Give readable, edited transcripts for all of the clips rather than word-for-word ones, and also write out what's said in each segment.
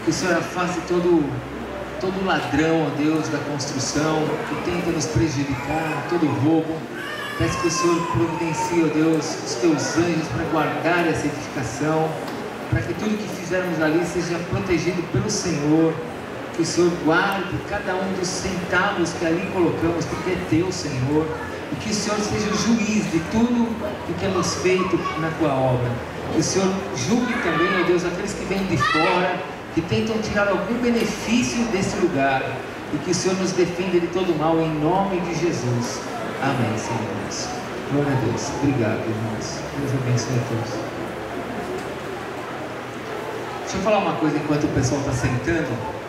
Que o Senhor afaste todo ladrão, ó Deus, da construção, que tenta nos prejudicar, todo roubo. Peço que o Senhor providencie, ó Deus, os teus anjos para guardar essa edificação, para que tudo que fizermos ali seja protegido pelo Senhor. Que o Senhor guarde cada um dos centavos que ali colocamos, porque é teu, Senhor. E que o Senhor seja o juiz de tudo o que temos feito na tua obra. Que o Senhor julgue também, ó Deus, aqueles que vêm de fora, que tentam tirar algum benefício desse lugar. E que o Senhor nos defenda de todo mal, em nome de Jesus. Amém, Senhor. Glória a Deus. Obrigado, irmãos. Deus abençoe a todos. Deixa eu falar uma coisa enquanto o pessoal está sentando.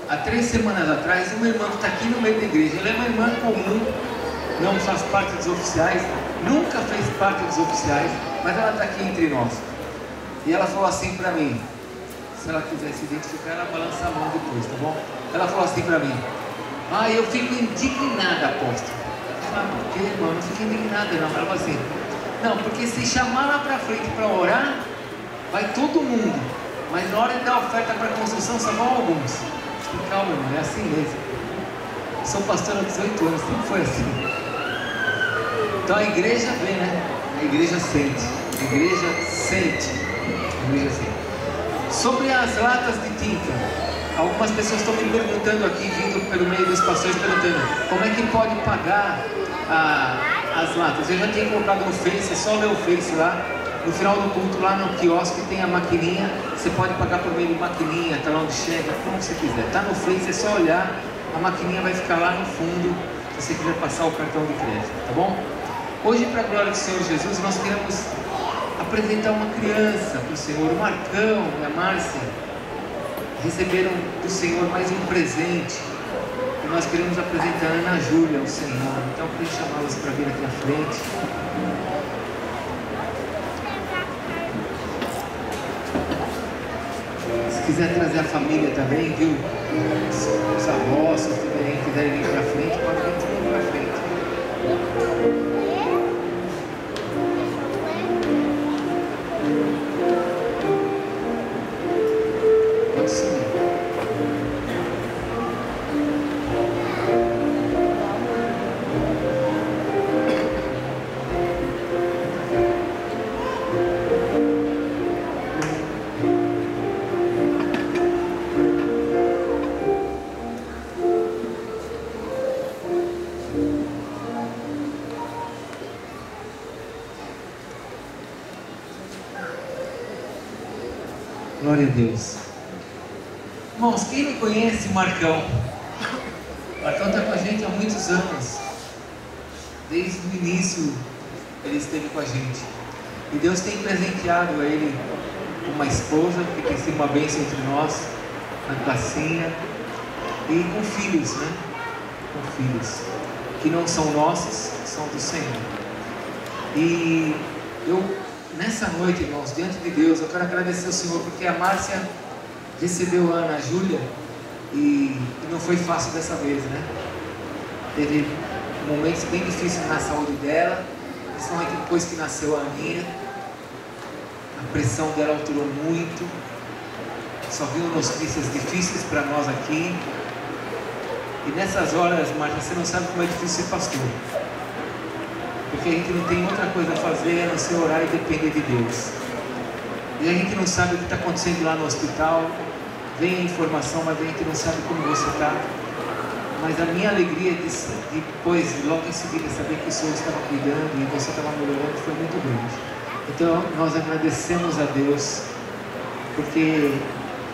Há 3 semanas atrás, uma irmã que está aqui no meio da igreja, ela é uma irmã comum, não faz parte dos oficiais, nunca fez parte dos oficiais, mas ela está aqui entre nós. E ela falou assim para mim, se ela quiser se identificar, ela balança a mão depois, tá bom? Ela falou assim para mim: eu fico indignada, apóstolo. Eu falei: por que, irmão? Não fico indignada não. Ela falou assim: não, porque se chamar lá para frente para orar, vai todo mundo, mas na hora de dar oferta para construção só vão alguns. Eu falei: calma, irmão, é assim mesmo. Eu sou pastor há 18 anos, sempre foi assim. Então a igreja vê, né? A igreja sente. A igreja sente. A igreja sente. Sobre as latas de tinta, algumas pessoas estão me perguntando aqui, vindo pelo meio dos pastores, perguntando como é que pode pagar as latas. Eu já tinha colocado no Face, é só ler o Face lá. No final do culto, lá no quiosque, tem a maquininha. Você pode pagar por meio de maquininha, talão de cheque, como você quiser. Tá no Face, é só olhar. A maquininha vai ficar lá no fundo, se você quiser passar o cartão de crédito, tá bom? Hoje, para a glória do Senhor Jesus, nós queremos apresentar uma criança para o Senhor. O Marcão e a Márcia receberam do Senhor mais um presente. E nós queremos apresentar a Ana Júlia ao Senhor. Então, eu queria chamá-las para vir aqui à frente. Se quiser trazer a família também, viu? Os avós, se quiserem vir para frente, pode vir tudo para frente. Pode subir. Glória a Deus. Irmãos, quem não conhece o Marcão? O Marcão está com a gente há muitos anos. Desde o início ele esteve com a gente. E Deus tem presenteado a ele com uma esposa que tem sido uma bênção entre nós, na Cassinha, e com filhos, né? Com filhos que não são nossos, são do Senhor. E nessa noite, irmãos, diante de Deus, eu quero agradecer ao Senhor, porque a Márcia recebeu a Ana Júlia e não foi fácil dessa vez, né? Teve momentos bem difíceis na saúde dela, principalmente depois que nasceu a Aninha. A pressão dela alterou muito, só viu notícias difíceis para nós aqui. E nessas horas, Márcia, você não sabe como é difícil ser pastor. Porque a gente não tem outra coisa a fazer a não ser orar e depender de Deus. E a gente não sabe o que está acontecendo lá no hospital. Vem a informação, mas a gente não sabe como você está. Mas a minha alegria de depois, logo em seguida, saber que o Senhor estava cuidando e você estava melhorando foi muito grande. Então nós agradecemos a Deus, porque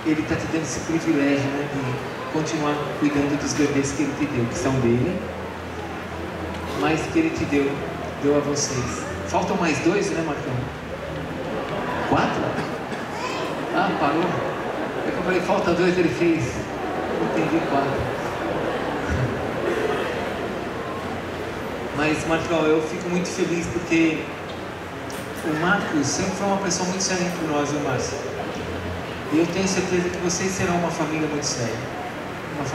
Ele está te dando esse privilégio, né, de continuar cuidando dos bebês que Ele te deu, que são dele, mas que Ele te deu a vocês. Faltam mais 2, né, Marcão? 4? Ah, parou? É que eu falei, falta 2, ele fez. Entendi, 4. Mas, Marcão, eu fico muito feliz porque o Marcos sempre foi uma pessoa muito séria entre nós, viu, Márcio? E eu tenho certeza que vocês serão uma família muito séria. Uma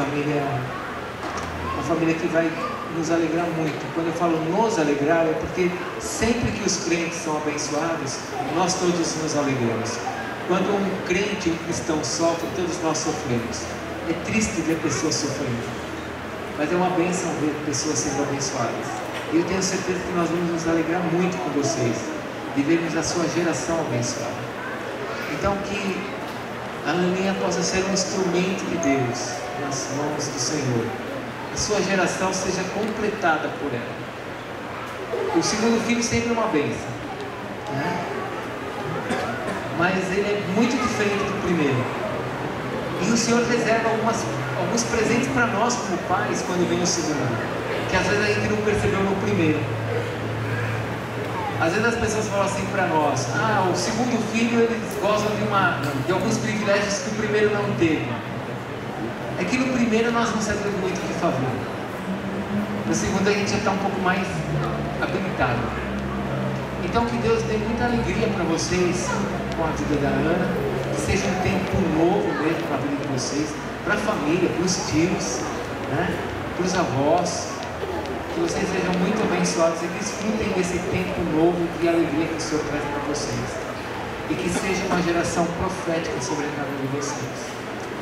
família que vai nos alegrar muito. Quando eu falo nos alegrar, é porque sempre que os crentes são abençoados, nós todos nos alegramos. Quando um crente, um cristão sofre, todos nós sofremos. É triste ver pessoas sofrendo, mas é uma bênção ver pessoas sendo abençoadas. E eu tenho certeza que nós vamos nos alegrar muito com vocês, de vermos a sua geração abençoada. Então que a Aninha possa ser um instrumento de Deus nas mãos do Senhor. A sua geração seja completada por ela. O segundo filho sempre é uma bênção, né? Mas ele é muito diferente do primeiro. E o Senhor reserva alguns presentes para nós como pais quando vem o segundo, que às vezes a gente não percebeu no primeiro. Às vezes as pessoas falam assim para nós: o segundo filho eles gozam de alguns privilégios que o primeiro não teve. É que no primeiro nós não sabemos muito o que fazer. No segundo a gente já está um pouco mais habilitado. Então que Deus dê muita alegria para vocês com a vida da Ana, que seja um tempo novo mesmo para a vida de vocês, para a família, para os tios, né? Para os avós. Que vocês sejam muito abençoados e desfrutem desse tempo novo de alegria que o Senhor traz para vocês. E que seja uma geração profética sobre a vida de vocês.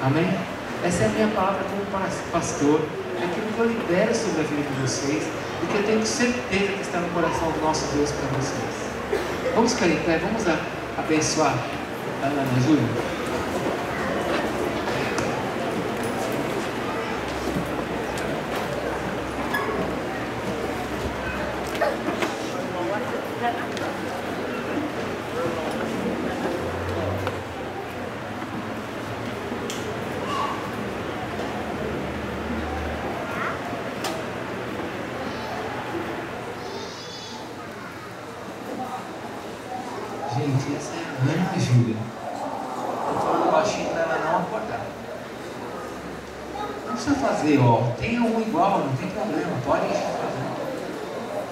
Amém? Essa é a minha palavra como pastor. É aquilo que eu libero sobre a vida de vocês e que eu tenho certeza que está no coração do nosso Deus para vocês. Vamos ficar em pé, vamos abençoar a Ana Júlia. Gente, essa é a Ana Júlia. Eu estou falando baixinho para ela não acordar. Não precisa fazer, tem um igual, não tem problema, pode fazer.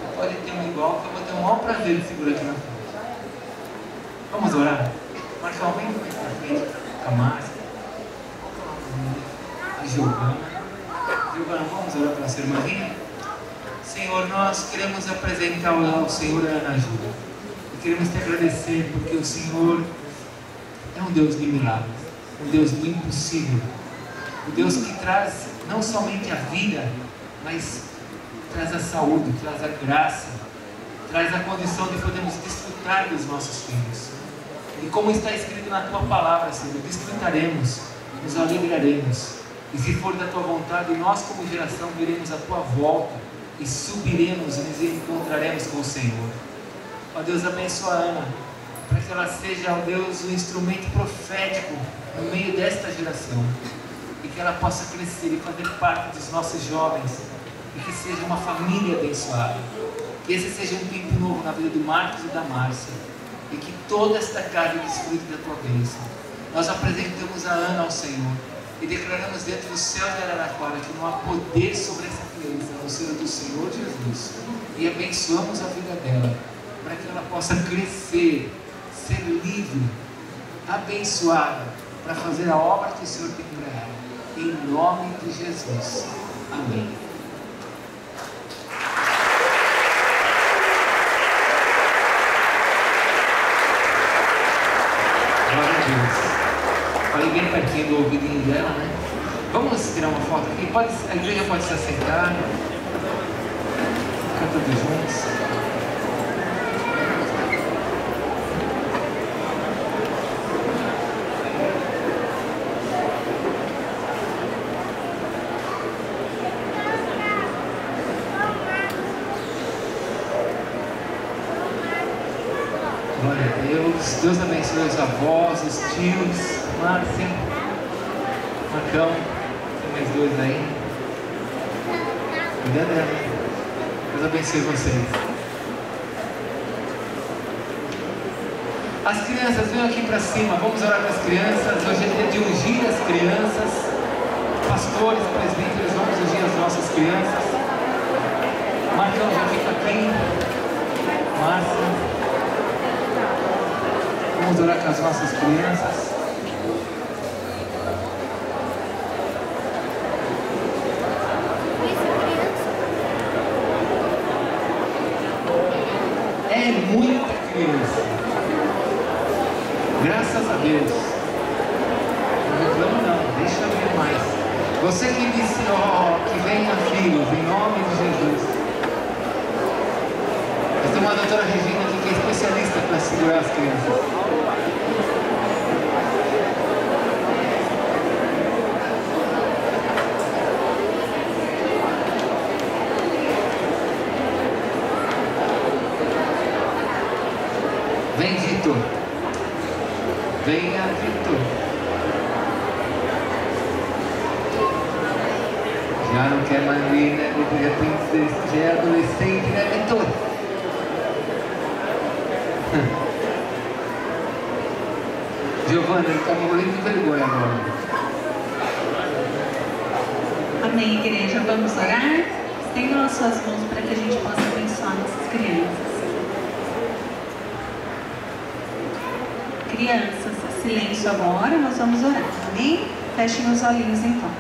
Você pode ter um igual, que eu vou ter o maior prazer de segurar aqui na frente. Vamos orar? Marcão, vem mais para frente, a Márcia, a Giovana. Giovana, vamos orar pela sua irmãzinha? Senhor, nós queremos apresentar ao Senhor a Ana Júlia. Queremos te agradecer porque o Senhor é um Deus de milagres, um Deus do impossível, um Deus que traz não somente a vida, mas traz a saúde, traz a graça, traz a condição de podermos desfrutar dos nossos filhos. E como está escrito na tua palavra, Senhor, desfrutaremos, nos alegraremos. E se for da tua vontade, nós como geração veremos a tua volta e subiremos e nos encontraremos com o Senhor. Ó Deus, abençoa a Ana, para que ela seja, ó Deus, um instrumento profético no meio desta geração, e que ela possa crescer e fazer parte dos nossos jovens, e que seja uma família abençoada, que esse seja um tempo novo na vida do Marcos e da Márcia, e que toda esta casa desfrute da tua bênção. Nós apresentamos a Ana ao Senhor, e declaramos dentro do céu de Araraquara que não há poder sobre essa criança, a não ser o do Senhor Jesus, e abençoamos a vida dela, para que ela possa crescer, ser livre, abençoada, para fazer a obra que o Senhor tem para ela. Em nome de Jesus. Amém. Glória a Deus. Falei bem pertinho do ouvidinho dela, né? Vamos tirar uma foto aqui? A igreja pode se assentar. Fica todos juntos. Glória a Deus. Deus abençoe os avós, os tios, Márcia, Marcão, tem mais dois aí. Cuida dela. Deus abençoe vocês. As crianças, venham aqui para cima. Vamos orar com as crianças. Hoje é dia de ungir as crianças. Pastores, presbíteros, vamos ungir as nossas crianças. Marcão já fica aqui. Márcia. Vamos orar com as nossas crianças. É muita criança. Graças a Deus. Você que iniciou, que venha filhos, em nome de Jesus. Nós temos uma doutora Regina aqui que é especialista para segurar as crianças. Vem, Vitor. Venha, Vitor. Já não quer mais vir, né? Já é adolescente, né, Vitor? Giovana, ele está morrendo de vergonha agora. Amém, igreja. Vamos orar? Estendam as suas mãos para que a gente possa abençoar nossas crianças. Crianças, silêncio agora, nós vamos orar, amém? Fechem os olhinhos então.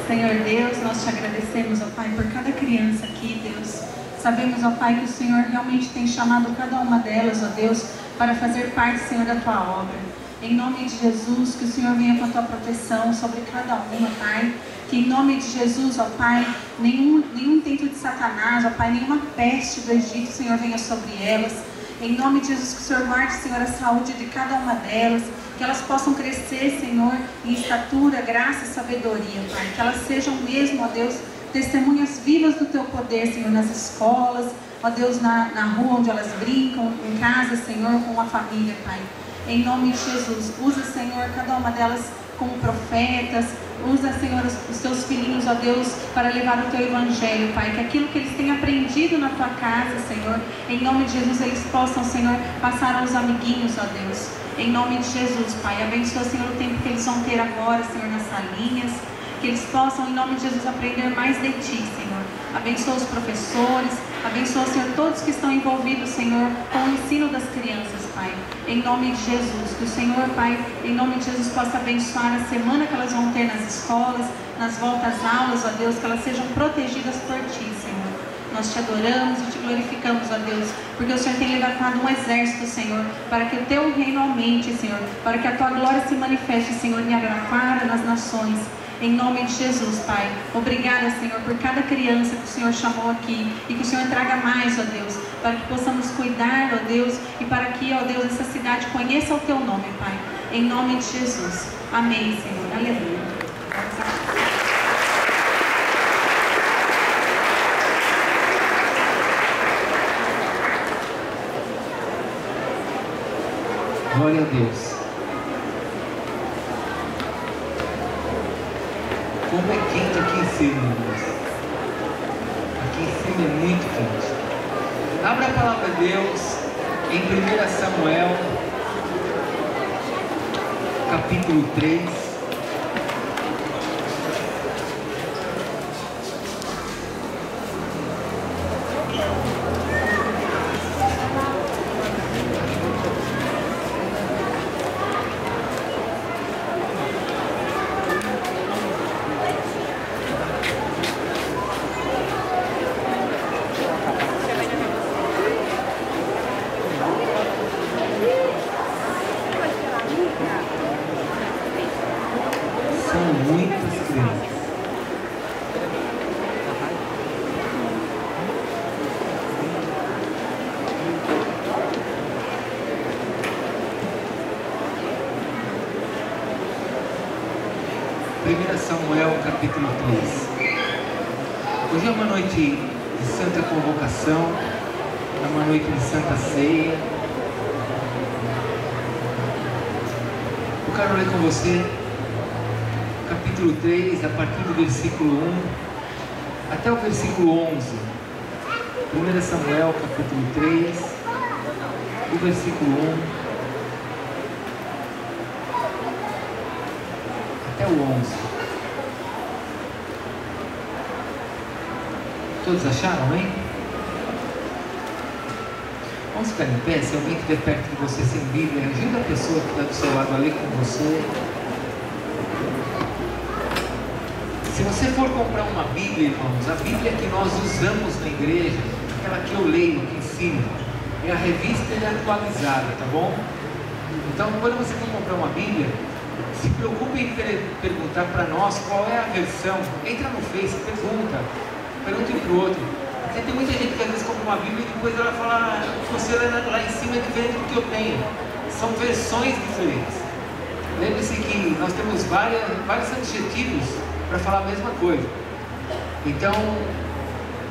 Senhor Deus, nós te agradecemos, ó Pai, por cada criança aqui, Deus. Sabemos, ó Pai, que o Senhor realmente tem chamado cada uma delas, ó Deus, para fazer parte, Senhor, da tua obra. Em nome de Jesus, que o Senhor venha com a tua proteção sobre cada uma, Pai. Que em nome de Jesus, ó Pai, nenhum intento de Satanás, ó Pai, nenhuma peste do Egito, Senhor, venha sobre elas. Em nome de Jesus, que o Senhor guarde, Senhor, a saúde de cada uma delas. Que elas possam crescer, Senhor, em estatura, graça e sabedoria, Pai. Que elas sejam mesmo, ó Deus, testemunhas vivas do teu poder, Senhor, nas escolas, ó Deus, na rua onde elas brincam, em casa, Senhor, com a família, Pai. Em nome de Jesus, usa, Senhor, cada uma delas como profetas. Usa, Senhor, os teus filhinhos, ó Deus, para levar o teu evangelho, Pai. Que aquilo que eles têm aprendido na tua casa, Senhor, em nome de Jesus, eles possam, Senhor, passar aos amiguinhos, ó Deus. Em nome de Jesus, Pai. Abençoa, Senhor, o tempo que eles vão ter agora, Senhor, nas salinhas. Que eles possam, em nome de Jesus, aprender mais de Ti, Senhor. Abençoa os professores. Abençoa, Senhor, todos que estão envolvidos, Senhor, com o ensino das crianças, Pai. Em nome de Jesus. Que o Senhor, Pai, em nome de Jesus, possa abençoar a semana que elas vão ter nas escolas, nas voltas às aulas, ó Deus, que elas sejam protegidas por Ti, Senhor. Nós te adoramos e te glorificamos, ó Deus, porque o Senhor tem levantado um exército, Senhor, para que o teu reino aumente, Senhor, para que a tua glória se manifeste, Senhor, em Araraquara, nas nações. Em nome de Jesus, Pai. Obrigada, Senhor, por cada criança que o Senhor chamou aqui. E que o Senhor traga mais, ó Deus, para que possamos cuidar, ó Deus, e para que, ó Deus, essa cidade conheça o Teu nome, Pai. Em nome de Jesus. Amém, Senhor. Aleluia. Glória a Deus. Como é quente aqui em cima, irmãos. Aqui em cima é muito quente. Abra a palavra de Deus em 1 Samuel, capítulo 3. Samuel, capítulo 3. Hoje é uma noite de santa convocação, é uma noite de santa ceia. Eu quero ler com você capítulo 3, a partir do versículo 1 até o versículo 11. 1 Samuel, capítulo 3, do versículo 1 até o 11. Todos acharam, hein? Vamos ficar em pé. Se alguém estiver perto de você sem Bíblia, ajuda a pessoa que está do seu lado a ler com você. Se você for comprar uma Bíblia, irmãos, a Bíblia que nós usamos na igreja, aquela que eu leio, que ensino. É a revista atualizada, tá bom? Então, quando você for comprar uma Bíblia, se preocupe em perguntar para nós qual é a versão. Entra no Face, pergunta um para o outro. Porque tem muita gente que às vezes compra uma Bíblia e depois ela fala, você lá em cima é diferente do que eu tenho. São versões diferentes. Lembre-se que nós temos vários adjetivos para falar a mesma coisa. Então,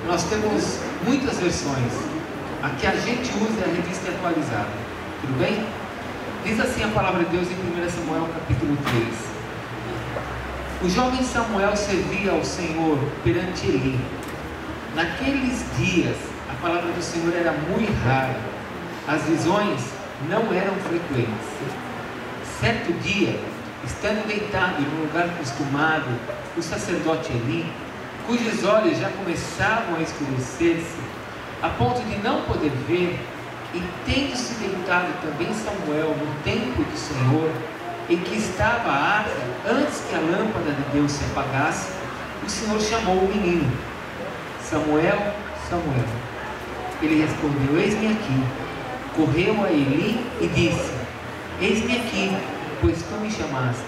nós temos muitas versões. A que a gente usa é a revista atualizada. Tudo bem? Diz assim a palavra de Deus em 1 Samuel capítulo 3. O jovem Samuel servia ao Senhor perante Eli. Naqueles dias, a palavra do Senhor era muito rara. As visões não eram frequentes. Certo dia, estando deitado no lugar acostumado, o sacerdote Eli, cujos olhos já começavam a escurecer-se, a ponto de não poder ver, e tendo-se deitado também Samuel no templo do Senhor, em que estava a arca, antes que a lâmpada de Deus se apagasse, o Senhor chamou o menino: Samuel, Samuel. Ele respondeu: eis-me aqui. Correu a Eli e disse: eis-me aqui, pois tu me chamaste.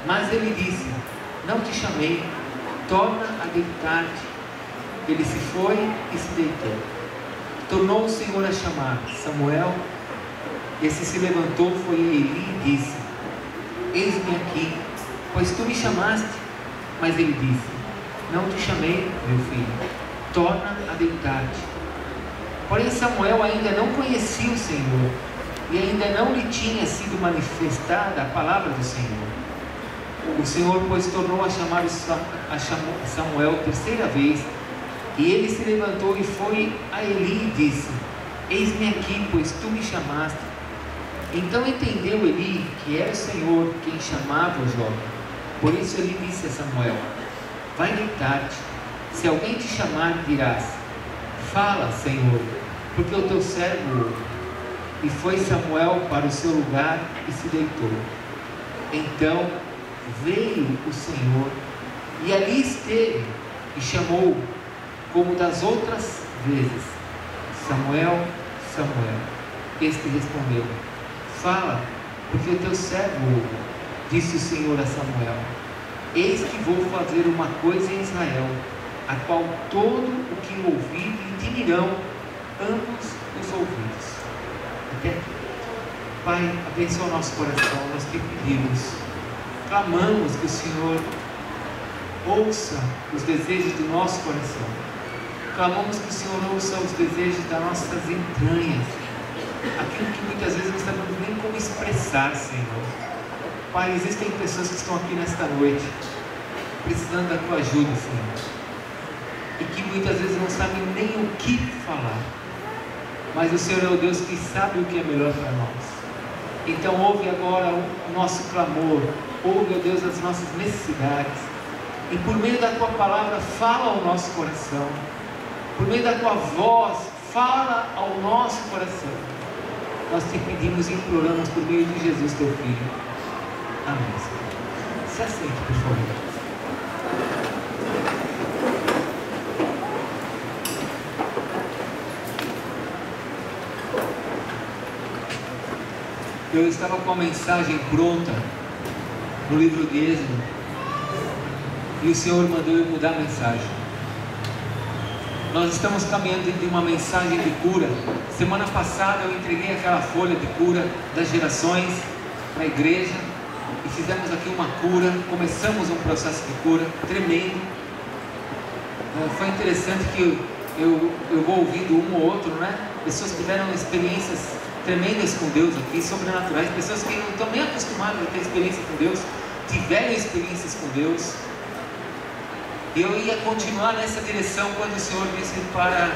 Mas ele disse: não te chamei, torna a deitar-te. Ele se foi e se deitou. Tornou o Senhor a chamar: Samuel. Esse se levantou, foi a Eli e disse: eis-me aqui, pois tu me chamaste. Mas ele disse: não te chamei, meu filho, torna a deitar-te. Porém Samuel ainda não conhecia o Senhor, e ainda não lhe tinha sido manifestada a palavra do Senhor. O Senhor, pois, tornou a chamar Samuel terceira vez, e ele se levantou e foi a Eli e disse: eis-me aqui, pois tu me chamaste. Então entendeu Eli que era o Senhor quem chamava o jovem. Por isso ele disse a Samuel: vai deitar-te. Se alguém te chamar, dirás: fala, Senhor, porque o teu servo ouve. E foi Samuel para o seu lugar e se deitou. Então veio o Senhor e ali esteve e chamou, como das outras vezes: Samuel, Samuel. Este respondeu: fala, porque o teu servo ouve. Disse o Senhor a Samuel: eis que vou fazer uma coisa em Israel, a qual todo o que ouvir lhe tinirão ambos os ouvidos. Até aqui. Pai, abençoa o nosso coração. Nós te pedimos, clamamos que o Senhor ouça os desejos do nosso coração. Clamamos que o Senhor ouça os desejos das nossas entranhas, aquilo que muitas vezes não sabemos nem como expressar, Senhor. Pai, existem pessoas que estão aqui nesta noite precisando da tua ajuda, Senhor, e que muitas vezes não sabem nem o que falar, mas o Senhor é o Deus que sabe o que é melhor para nós. Então ouve agora o nosso clamor, ouve, ó Deus, as nossas necessidades, e por meio da tua palavra fala ao nosso coração, por meio da tua voz fala ao nosso coração. Nós te pedimos e imploramos por meio de Jesus, teu Filho. Amém. Se aceite, por favor. Eu estava com a mensagem pronta no livro de Êxodo e o Senhor mandou eu mudar a mensagem. Nós estamos caminhando de uma mensagem de cura. Semana passada eu entreguei aquela folha de cura das gerações para a igreja e fizemos aqui uma cura, começamos um processo de cura tremendo. Foi interessante que eu vou ouvindo um ou outro, né? Pessoas que tiveram experiências tremendas com Deus aqui, sobrenaturais, pessoas que não estão nem acostumadas a ter experiência com Deus, tiveram experiências com Deus. E eu ia continuar nessa direção quando o Senhor disse para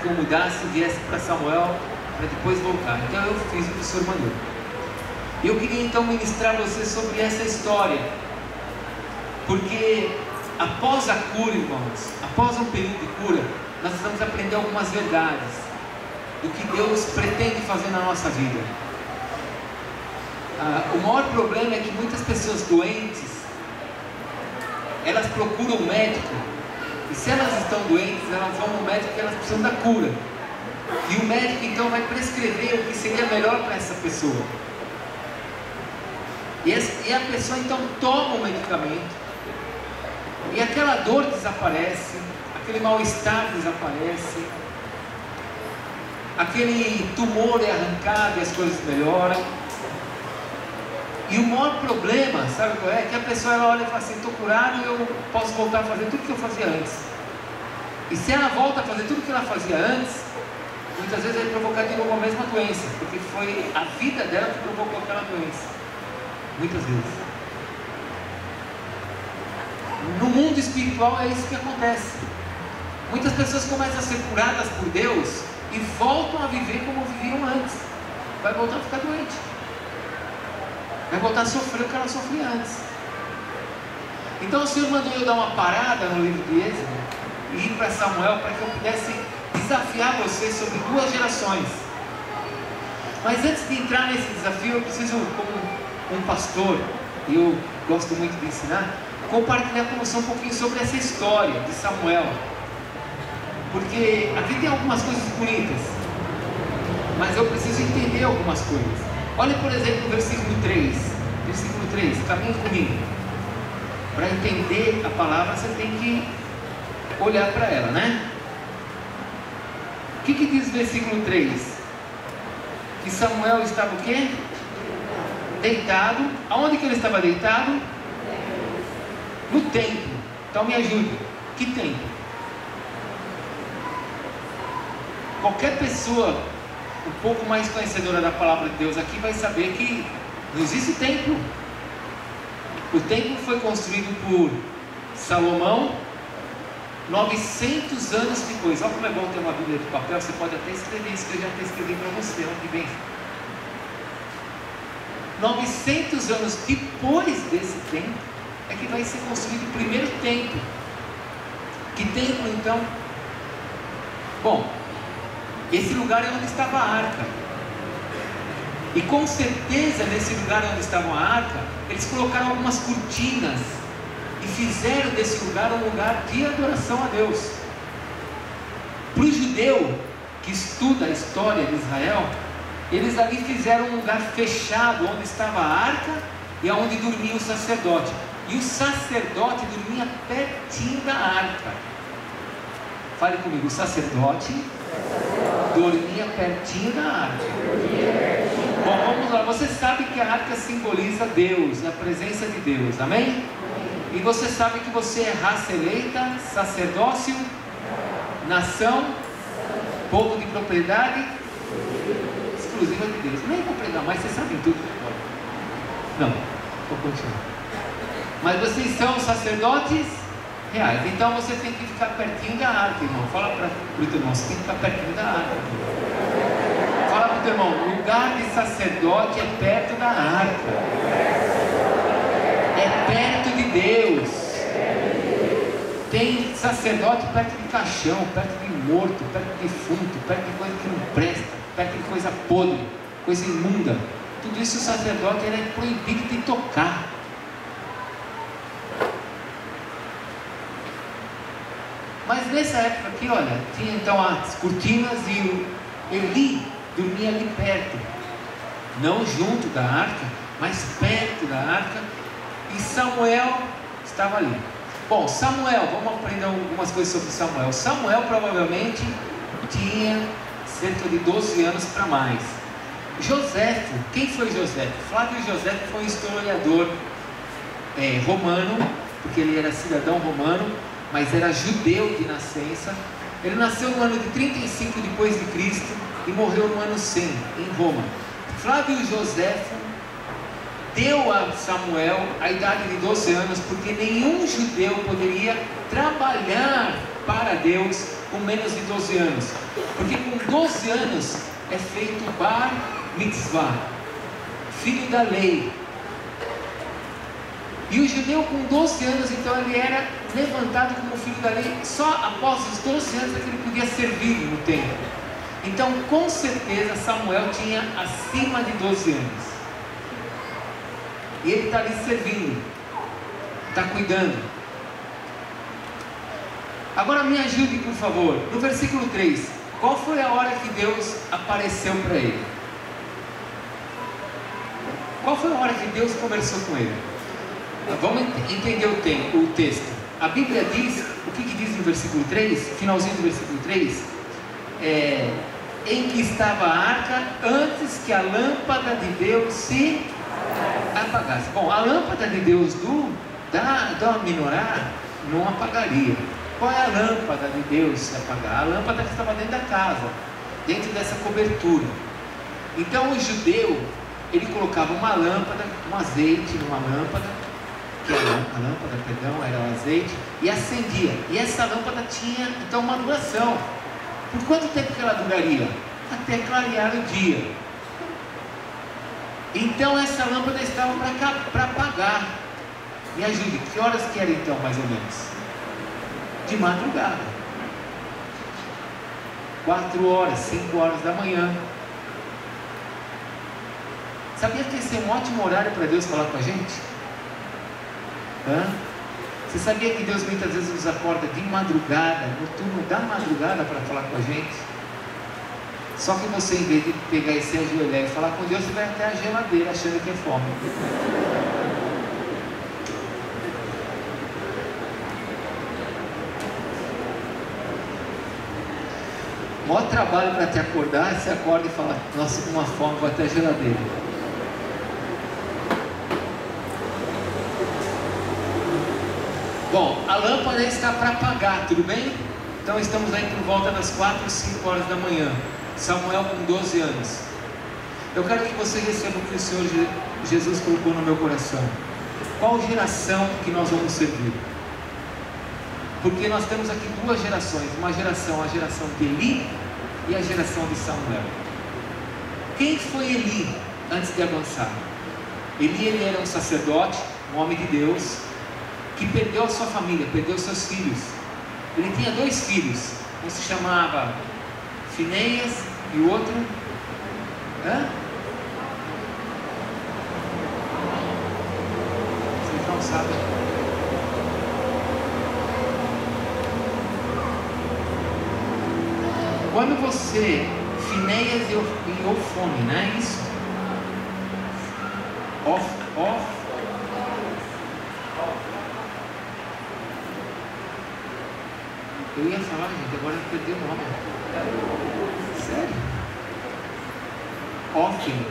que eu mudasse, viesse para Samuel, para depois voltar. Então eu fiz o que o Senhor mandou. E eu queria então ministrar a você sobre essa história, porque após a cura, irmãos, após um período de cura, nós precisamos aprender algumas verdades do que Deus pretende fazer na nossa vida. O maior problema é que muitas pessoas doentes, elas procuram um médico E se elas estão doentes, elas vão no médico porque elas precisam da cura. E o médico então vai prescrever o que seria melhor para essa pessoa. E a pessoa então toma o medicamento. E aquela dor desaparece, aquele mal-estar desaparece, aquele tumor é arrancado e as coisas melhoram. E o maior problema, sabe qual é? É que a pessoa ela olha e fala assim: estou curado e eu posso voltar a fazer tudo que eu fazia antes. E se ela volta a fazer tudo que ela fazia antes, muitas vezes vai provocar de novo a mesma doença, porque foi a vida dela que provocou aquela doença. Muitas vezes. No mundo espiritual é isso que acontece. Muitas pessoas começam a ser curadas por Deus e voltam a viver como viviam antes. Vai voltar a ficar doente. Vai voltar a sofrer o que ela sofria antes. Então o Senhor mandou eu dar uma parada no livro de Êxodo e ir para Samuel para que eu pudesse desafiar vocês sobre 2 gerações. Mas antes de entrar nesse desafio, eu preciso, como um pastor, e eu gosto muito de ensinar, compartilhar com você um pouquinho sobre essa história de Samuel. Porque aqui tem algumas coisas bonitas, mas eu preciso entender algumas coisas. Olha, por exemplo, o versículo 3. Versículo 3, caminhe comigo. Para entender a palavra, você tem que olhar para ela, né? O que diz o versículo 3? Que Samuel estava o quê? Deitado. Aonde que ele estava deitado? No templo. Então me ajude. Que templo? Qualquer pessoa um pouco mais conhecedora da palavra de Deus aqui vai saber que não existe templo. O templo foi construído por Salomão 900 anos depois. Olha como é bom ter uma Bíblia de papel. Você pode até escrever isso que eu já até escrevi para você. Olha que bem. 900 anos depois desse templo é que vai ser construído o primeiro templo. Que templo então? Bom, esse lugar é onde estava a arca. E com certeza nesse lugar onde estava a arca, eles colocaram algumas cortinas e fizeram desse lugar um lugar de adoração a Deus. Para o judeu que estuda a história de Israel, eles ali fizeram um lugar fechado onde estava a arca e onde dormia o sacerdote. E o sacerdote dormia pertinho da arca. Fale comigo, o sacerdote dormia pertinho da arca. Bom, vamos lá. Você sabe que a arca simboliza Deus, a presença de Deus, amém? E você sabe que você é raça eleita, sacerdócio, nação, povo de propriedade exclusiva de Deus. Nem vou pregar mais, vocês sabem tudo. Não, vou continuar. Mas vocês são sacerdotes reais. Então você tem que ficar pertinho da arca, irmão. Fala para o teu irmão, você tem que ficar pertinho da arca. Fala para o teu irmão, o lugar de sacerdote é perto da arca. É perto de Deus. Tem sacerdote perto de caixão, perto de morto, perto de defunto, perto de coisa que não presta, perto de coisa podre, coisa imunda. Tudo isso o sacerdote era proibido de tocar. Mas nessa época aqui, olha, tinha então as cortinas e o Eli dormia ali perto, não junto da arca, mas perto da arca, e Samuel estava ali. Bom, Samuel, vamos aprender algumas coisas sobre Samuel. Samuel provavelmente tinha cerca de 12 anos para mais. Joséfo, quem foi Joséfo? Flávio Joséfo foi um historiador romano, porque ele era cidadão romano, mas era judeu de nascença. Ele nasceu no ano de 35 depois de Cristo e morreu no ano 100 em Roma. Flávio Joséfo deu a Samuel a idade de 12 anos, porque nenhum judeu poderia trabalhar para Deus com menos de 12 anos, porque com 12 anos é feito bar mitzvah, filho da lei. E o judeu com 12 anos, então ele era levantado como filho da lei. Só após os 12 anos é que ele podia servir no templo. Então com certeza Samuel tinha acima de 12 anos. E ele está ali servindo, está cuidando. Agora me ajude, por favor. No versículo 3, qual foi a hora que Deus apareceu para ele? Qual foi a hora que Deus conversou com ele? Vamos entender o texto. A Bíblia diz, o que diz no versículo 3? Finalzinho do versículo 3. Em que estava a arca antes que a lâmpada de Deus se apagasse. Bom, a lâmpada de Deus da menorá não apagaria. Qual é a lâmpada de Deus se apagar? A lâmpada que estava dentro da casa, dentro dessa cobertura. Então o judeu, ele colocava uma lâmpada, um azeite numa lâmpada, que era a lâmpada, perdão, era o azeite, e acendia. E essa lâmpada tinha então uma duração. Por quanto tempo que ela duraria? Até clarear o dia. Então essa lâmpada estava para apagar. Me ajude, que horas que era então, mais ou menos? De madrugada. 4 horas, 5 horas da manhã. Sabia que esse é um ótimo horário para Deus falar com a gente? Você sabia que Deus muitas vezes nos acorda de madrugada, no turno da madrugada, para falar com a gente? Só que você, em vez de pegar e se ajoelhar e falar com Deus, você vai até a geladeira achando que é fome. O maior trabalho para te acordar, você acorda e fala: nossa, com uma fome, vou até a geladeira. Bom, a lâmpada está para apagar, tudo bem? Então estamos aí por volta das 4, 5 horas da manhã. Samuel com 12 anos. Eu quero que você receba o que o Senhor Jesus colocou no meu coração. Qual geração que nós vamos servir? Porque nós temos aqui duas gerações. Uma geração, a geração de Eli e a geração de Samuel. Quem foi Eli antes de avançar? Eli, ele era um sacerdote, um homem de Deus, que perdeu a sua família, perdeu seus filhos. Ele tinha 2 filhos. Um se chamava Finéias e o outro... Vocês não sabem. Quando você... Finéias e Ofone, não é isso? Eu ia falar, gente, agora eu perdi o nome. Sério? Ofne.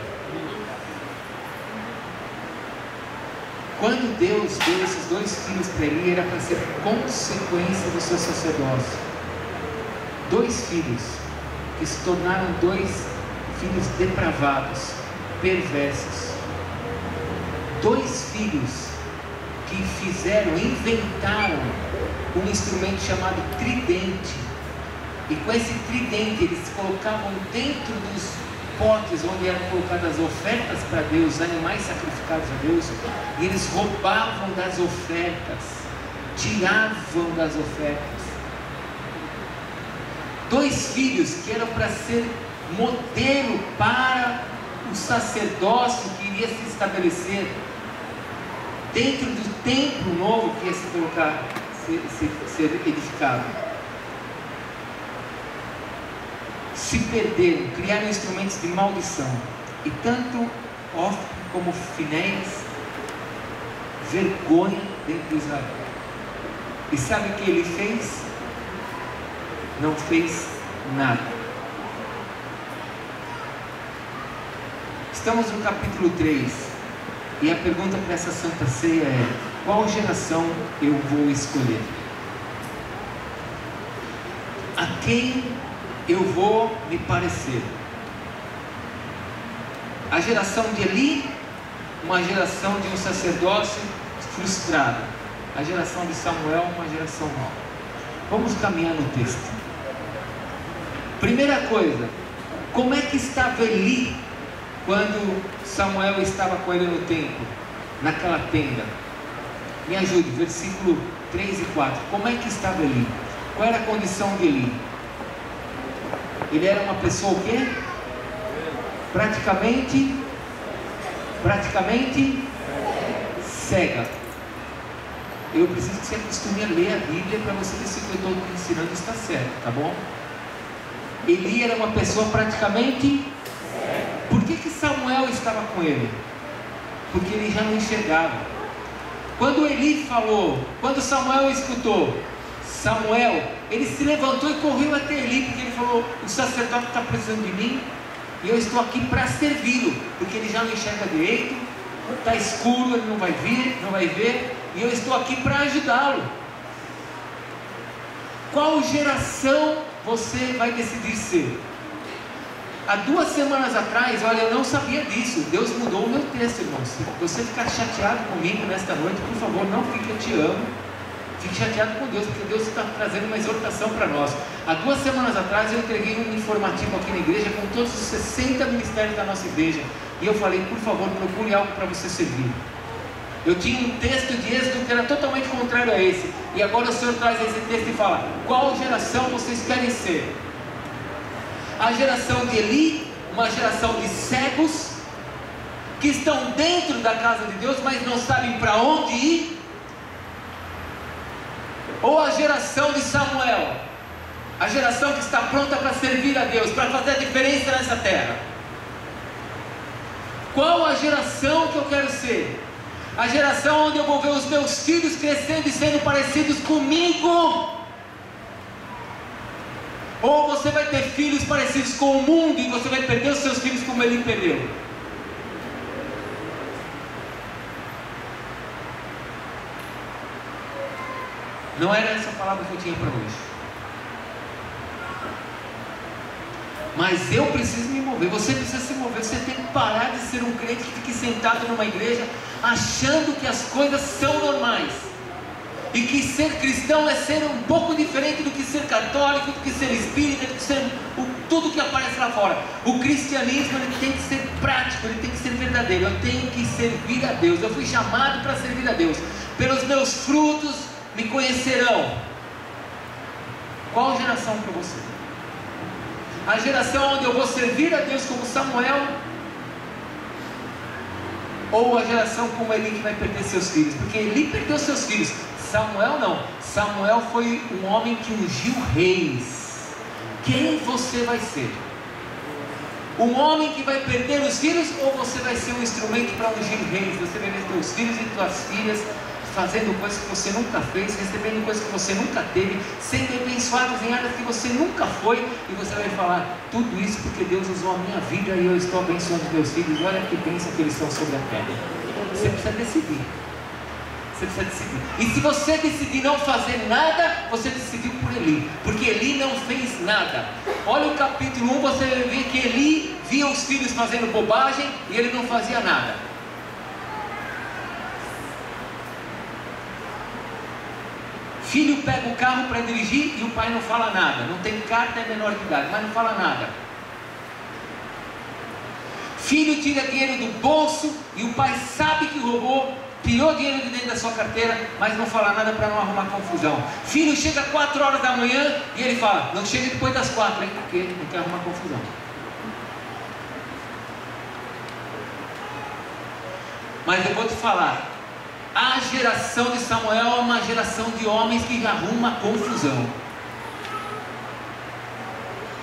Quando Deus deu esses 2 filhos para ele, era para ser consequência do seu sacerdócio. 2 filhos que se tornaram 2 filhos depravados, perversos. 2 filhos que inventaram um instrumento chamado tridente. E com esse tridente eles colocavam dentro dos potes onde eram colocadas as ofertas para Deus, animais sacrificados a Deus, e eles roubavam das ofertas, tiravam das ofertas. 2 filhos que eram para ser modelo para o sacerdócio que iria se estabelecer dentro do templo novo que ia se colocar, ser edificado. Se perderam, criaram instrumentos de maldição. E tanto Ofne como Finéias, vergonha dentro de Israel. E sabe o que ele fez? Não fez nada. Estamos no capítulo 3. E a pergunta para essa Santa Ceia é: qual geração eu vou escolher? A quem eu vou me parecer? A geração de Eli, uma geração de um sacerdócio frustrado. A geração de Samuel, uma geração nova. Vamos caminhar no texto. Primeira coisa, como é que estava Eli quando Samuel estava com ele no templo, naquela tenda? Me ajude, versículo 3 e 4. Como é que estava Eli? Qual era a condição de Eli? Ele era uma pessoa o quê? Praticamente cega. eu preciso que você acostume a ler a Bíblia para você ver se o que eu estou ensinando está certo, tá bom? Eli era uma pessoa praticamente... Por que Samuel estava com ele? Porque ele já não enxergava. Quando Eli falou, quando Samuel escutou Samuel, ele se levantou e correu até Eli, porque ele falou: o sacerdote está precisando de mim e eu estou aqui para servi-lo, porque ele já não enxerga direito, está escuro, ele não vai ver, e eu estou aqui para ajudá-lo. Qual geração você vai decidir ser? Há 2 semanas atrás, olha, eu não sabia disso. Deus mudou o meu texto, irmãos. Se você ficar chateado comigo nesta noite, por favor, não fique, eu te amo. Fique chateado com Deus, porque Deus está trazendo uma exortação para nós. Há 2 semanas atrás, eu entreguei um informativo aqui na igreja com todos os 60 ministérios da nossa igreja. E eu falei: por favor, procure algo para você servir. Eu tinha um texto de Êxodo que era totalmente contrário a esse. E agora o Senhor traz esse texto e fala: qual geração vocês querem ser? A geração de Eli, uma geração de cegos, que estão dentro da casa de Deus, mas não sabem para onde ir? Ou a geração de Samuel, a geração que está pronta para servir a Deus, para fazer a diferença nessa terra? Qual a geração que eu quero ser? A geração onde eu vou ver os meus filhos crescendo e sendo parecidos comigo? Ou você vai ter filhos parecidos com o mundo e você vai perder os seus filhos como ele perdeu? Não era essa palavra que eu tinha para hoje. Mas eu preciso me mover, você precisa se mover. Você tem que parar de ser um crente que fique sentado numa igreja achando que as coisas são normais, e que ser cristão é ser um pouco diferente do que ser católico, do que ser espírita, do que ser tudo que aparece lá fora. O cristianismo, ele tem que ser prático, ele tem que ser verdadeiro. Eu tenho que servir a Deus. Eu fui chamado para servir a Deus. Pelos meus frutos me conhecerão. Qual geração para você? A geração onde eu vou servir a Deus como Samuel, ou a geração como Eli, que vai perder seus filhos? Porque Eli perdeu seus filhos, Samuel não. Samuel foi um homem que ungiu reis. Quem você vai ser? Um homem que vai perder os filhos, ou você vai ser um instrumento para ungir reis? Você vai ver teus filhos e tuas filhas fazendo coisas que você nunca fez, recebendo coisas que você nunca teve, sendo abençoados em áreas que você nunca foi, e você vai falar: tudo isso porque Deus usou a minha vida e eu estou abençoando meus filhos. Olha que bênção que eles são sobre a terra. Você precisa decidir. Você precisa decidir. E se você decidir não fazer nada, você decidiu por Eli, porque Eli não fez nada. Olha o capítulo 1, você vai ver que Eli via os filhos fazendo bobagem e ele não fazia nada. Filho pega o carro para dirigir e o pai não fala nada. Não tem carta, é menor de idade, mas não fala nada. Filho tira dinheiro do bolso e o pai sabe que roubou, tirou dinheiro de dentro da sua carteira, mas não fala nada para não arrumar confusão. Filho chega 4 horas da manhã e ele fala: não chega depois das 4, hein? Porque não quer arrumar confusão. Mas eu vou te falar, a geração de Samuel é uma geração de homens que arruma confusão.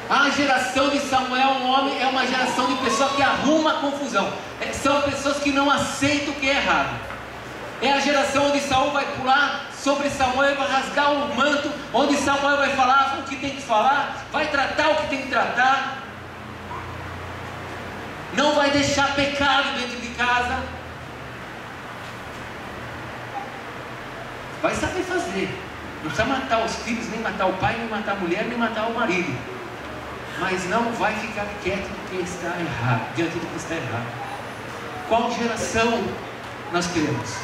A geração de Samuel é uma geração de pessoas que arruma confusão. São pessoas que não aceitam o que é errado. É a geração onde Saul vai pular sobre Samuel e vai rasgar o manto, onde Samuel vai falar o que tem que falar, vai tratar o que tem que tratar, não vai deixar pecado dentro de casa. Vai saber fazer. Não precisa matar os filhos, nem matar o pai, nem matar a mulher, nem matar o marido. Mas não vai ficar quieto do que está errado, diante do que está errado. Qual geração nós queremos?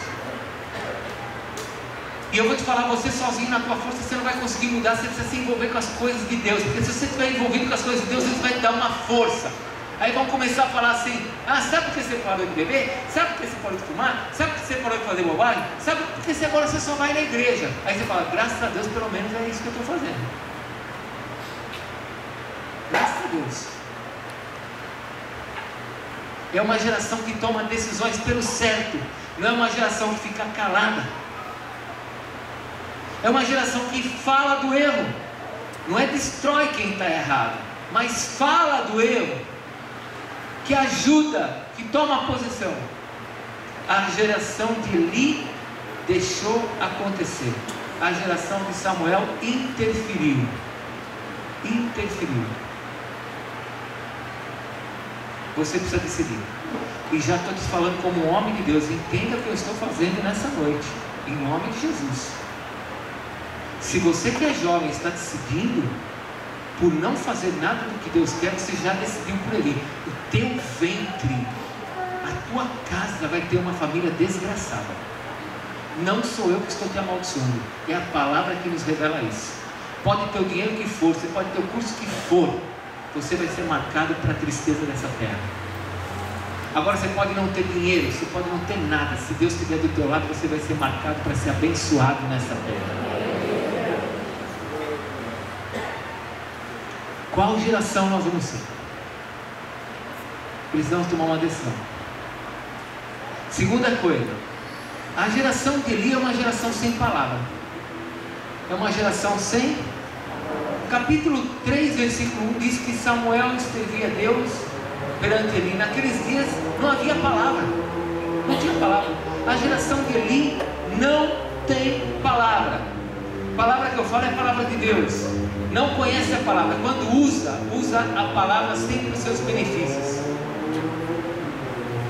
E eu vou te falar, você sozinho na tua força, você não vai conseguir mudar. Você precisa se envolver com as coisas de Deus. Porque se você estiver envolvido com as coisas de Deus, Deus vai te dar uma força. Aí vão começar a falar assim: ah, sabe por que você parou de beber? Sabe por que você parou de fumar? Sabe por que você parou de fazer bobagem? Sabe por que agora você só vai na igreja? Aí você fala: graças a Deus, pelo menos é isso que eu estou fazendo. Graças a Deus. É uma geração que toma decisões pelo certo. Não é uma geração que fica calada. É uma geração que fala do erro. Não é destrói quem está errado, mas fala do erro, que ajuda, que toma posição. A geração de Eli deixou acontecer. A geração de Samuel interferiu. Você precisa decidir. E já estou te falando como homem de Deus. Entenda o que eu estou fazendo nessa noite, em nome de Jesus. Se você que é jovem está decidindo por não fazer nada do que Deus quer, você já decidiu por Ele. O teu ventre, a tua casa vai ter uma família desgraçada. Não sou eu que estou te amaldiçoando, é a palavra que nos revela isso. Pode ter o dinheiro que for, você pode ter o curso que for, você vai ser marcado para a tristeza dessa terra. Agora você pode não ter dinheiro, você pode não ter nada. Se Deus estiver do teu lado, você vai ser marcado para ser abençoado nessa terra. Qual geração nós vamos ser? Precisamos tomar uma decisão. Segunda coisa, a geração de Eli é uma geração sem palavra. É uma geração sem. Capítulo 3, versículo 1 diz que Samuel escrevia a Deus perante Eli. Naqueles dias não havia palavra. Não tinha palavra. A geração de Eli não tem palavra. A palavra que eu falo é a palavra de Deus. Não conhece a palavra. Quando usa a palavra sempre para os seus benefícios.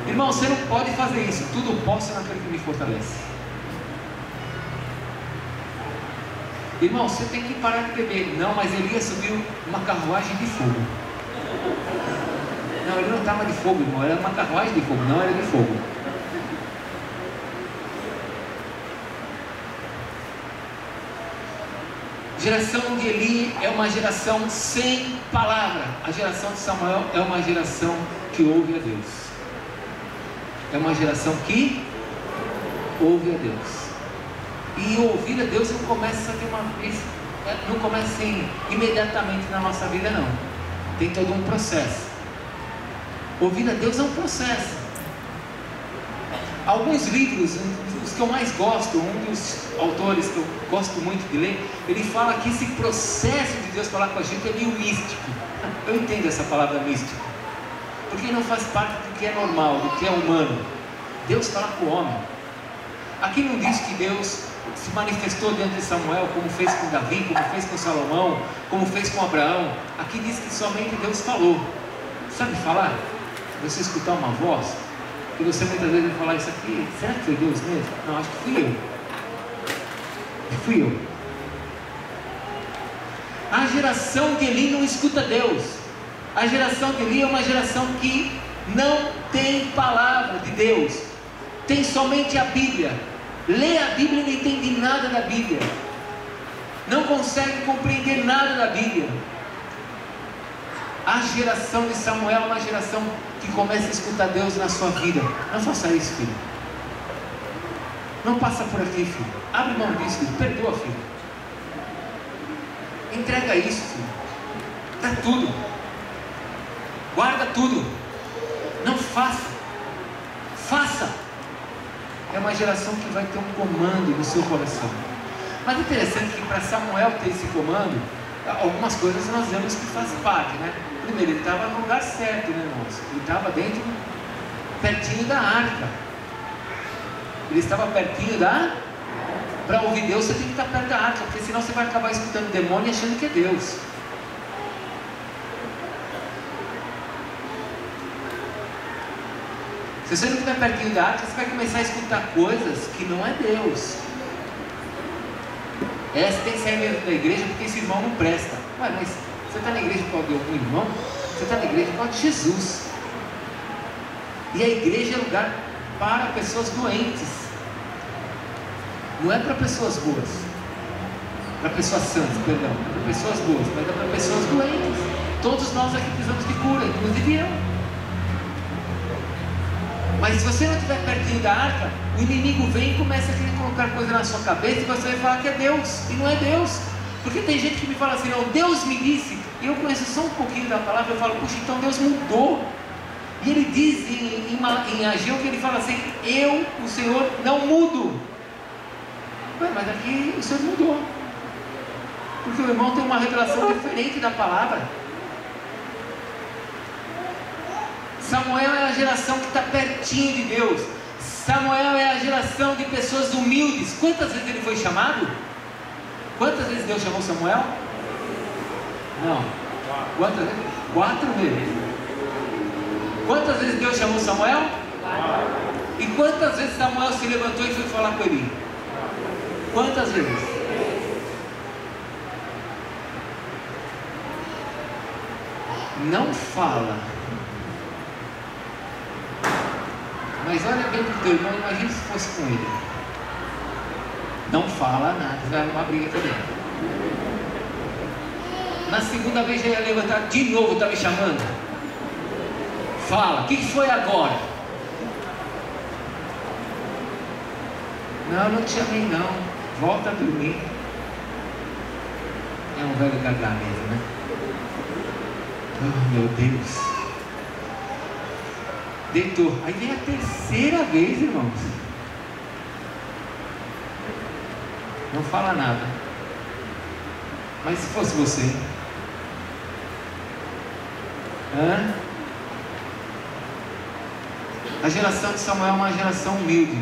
Irmão, você não pode fazer isso. Tudo posso naquele que me fortalece. Irmão, você tem que parar de beber. Não, mas Elias subiu uma carruagem de fogo. Não, ele não estava de fogo, irmão. Era uma carruagem de fogo, não era de fogo. Geração de Eli é uma geração sem palavra. A geração de Samuel é uma geração que ouve a Deus. É uma geração que ouve a Deus. E ouvir a Deus não começa de uma vez, não começa assim, imediatamente na nossa vida, não. Tem todo um processo. Ouvir a Deus é um processo. Alguns livros, os que eu mais gosto, um dos autores que eu gosto muito de ler, ele fala que esse processo de Deus falar com a gente é meio místico. Eu entendo essa palavra místico, porque não faz parte do que é normal, do que é humano. Deus fala com o homem. Aqui não diz que Deus se manifestou diante de Samuel, como fez com Davi, como fez com Salomão, como fez com Abraão. Aqui diz que somente Deus falou. Sabe falar? Você escutar uma voz, e você muitas vezes vai falar isso aqui, será que foi Deus mesmo? Não, acho que fui eu. A geração de Eli não escuta Deus. A geração de Eli é uma geração que não tem palavra de Deus, tem somente a Bíblia. Lê a Bíblia e não entende nada da Bíblia, não consegue compreender nada da Bíblia. A geração de Samuel é uma geração que começa a escutar Deus na sua vida. Não faça isso, filho. Não passa por aqui, filho. Abre mão disso, filho. Perdoa, filho. Entrega isso, filho. Dá tudo. Guarda tudo. Não faça. Faça. É uma geração que vai ter um comando no seu coração. Mas é interessante que para Samuel ter esse comando, algumas coisas nós vemos que faz parte, né? Primeiro, ele estava no lugar certo, né, irmãos? Ele estava pertinho da arca. Ele estava pertinho da... Para ouvir Deus, você tem que estar perto da arca, porque senão você vai acabar escutando demônio e achando que é Deus. Se você não estiver pertinho da arca, você vai começar a escutar coisas que não é Deus. Você tem que sair mesmo da igreja porque esse irmão não presta. Ué, mas você está na igreja por causa de algum irmão? Você está na igreja por causa de Jesus. E a igreja é lugar para pessoas doentes. Não é para pessoas boas. Para pessoas santas, perdão. É para pessoas boas, mas é para pessoas doentes. Todos nós aqui precisamos de cura, inclusive eu. Mas se você não estiver pertinho da arca, o inimigo vem e começa a querer colocar coisa na sua cabeça e você vai falar que é Deus, e não é Deus. Porque tem gente que me fala assim, não, Deus me disse, e eu conheço só um pouquinho da palavra, eu falo, puxa, então Deus mudou. E ele diz em Ageu que ele fala assim, eu, o Senhor, não mudo. Ué, mas aqui o Senhor mudou. Porque o irmão tem uma revelação diferente da palavra. Samuel é a geração que está pertinho de Deus. Samuel é a geração de pessoas humildes. Quantas vezes ele foi chamado? Quantas vezes Deus chamou Samuel? Não. Quantas vezes? 4 vezes. Quantas vezes Deus chamou Samuel? 4. E quantas vezes Samuel se levantou e foi falar com ele? Quantas vezes? Não fala. Mas olha bem para o teu irmão, imagina se fosse com ele. Não fala nada, vai uma briga também. Na segunda vez já ia levantar de novo, está me chamando. Fala, o que foi agora? Não te chamei não, volta a dormir. É um velho gargamelo, né? Oh meu Deus. Deitou. Aí vem a terceira vez, irmãos. Não fala nada. Mas se fosse você? Hã? A geração de Samuel é uma geração humilde.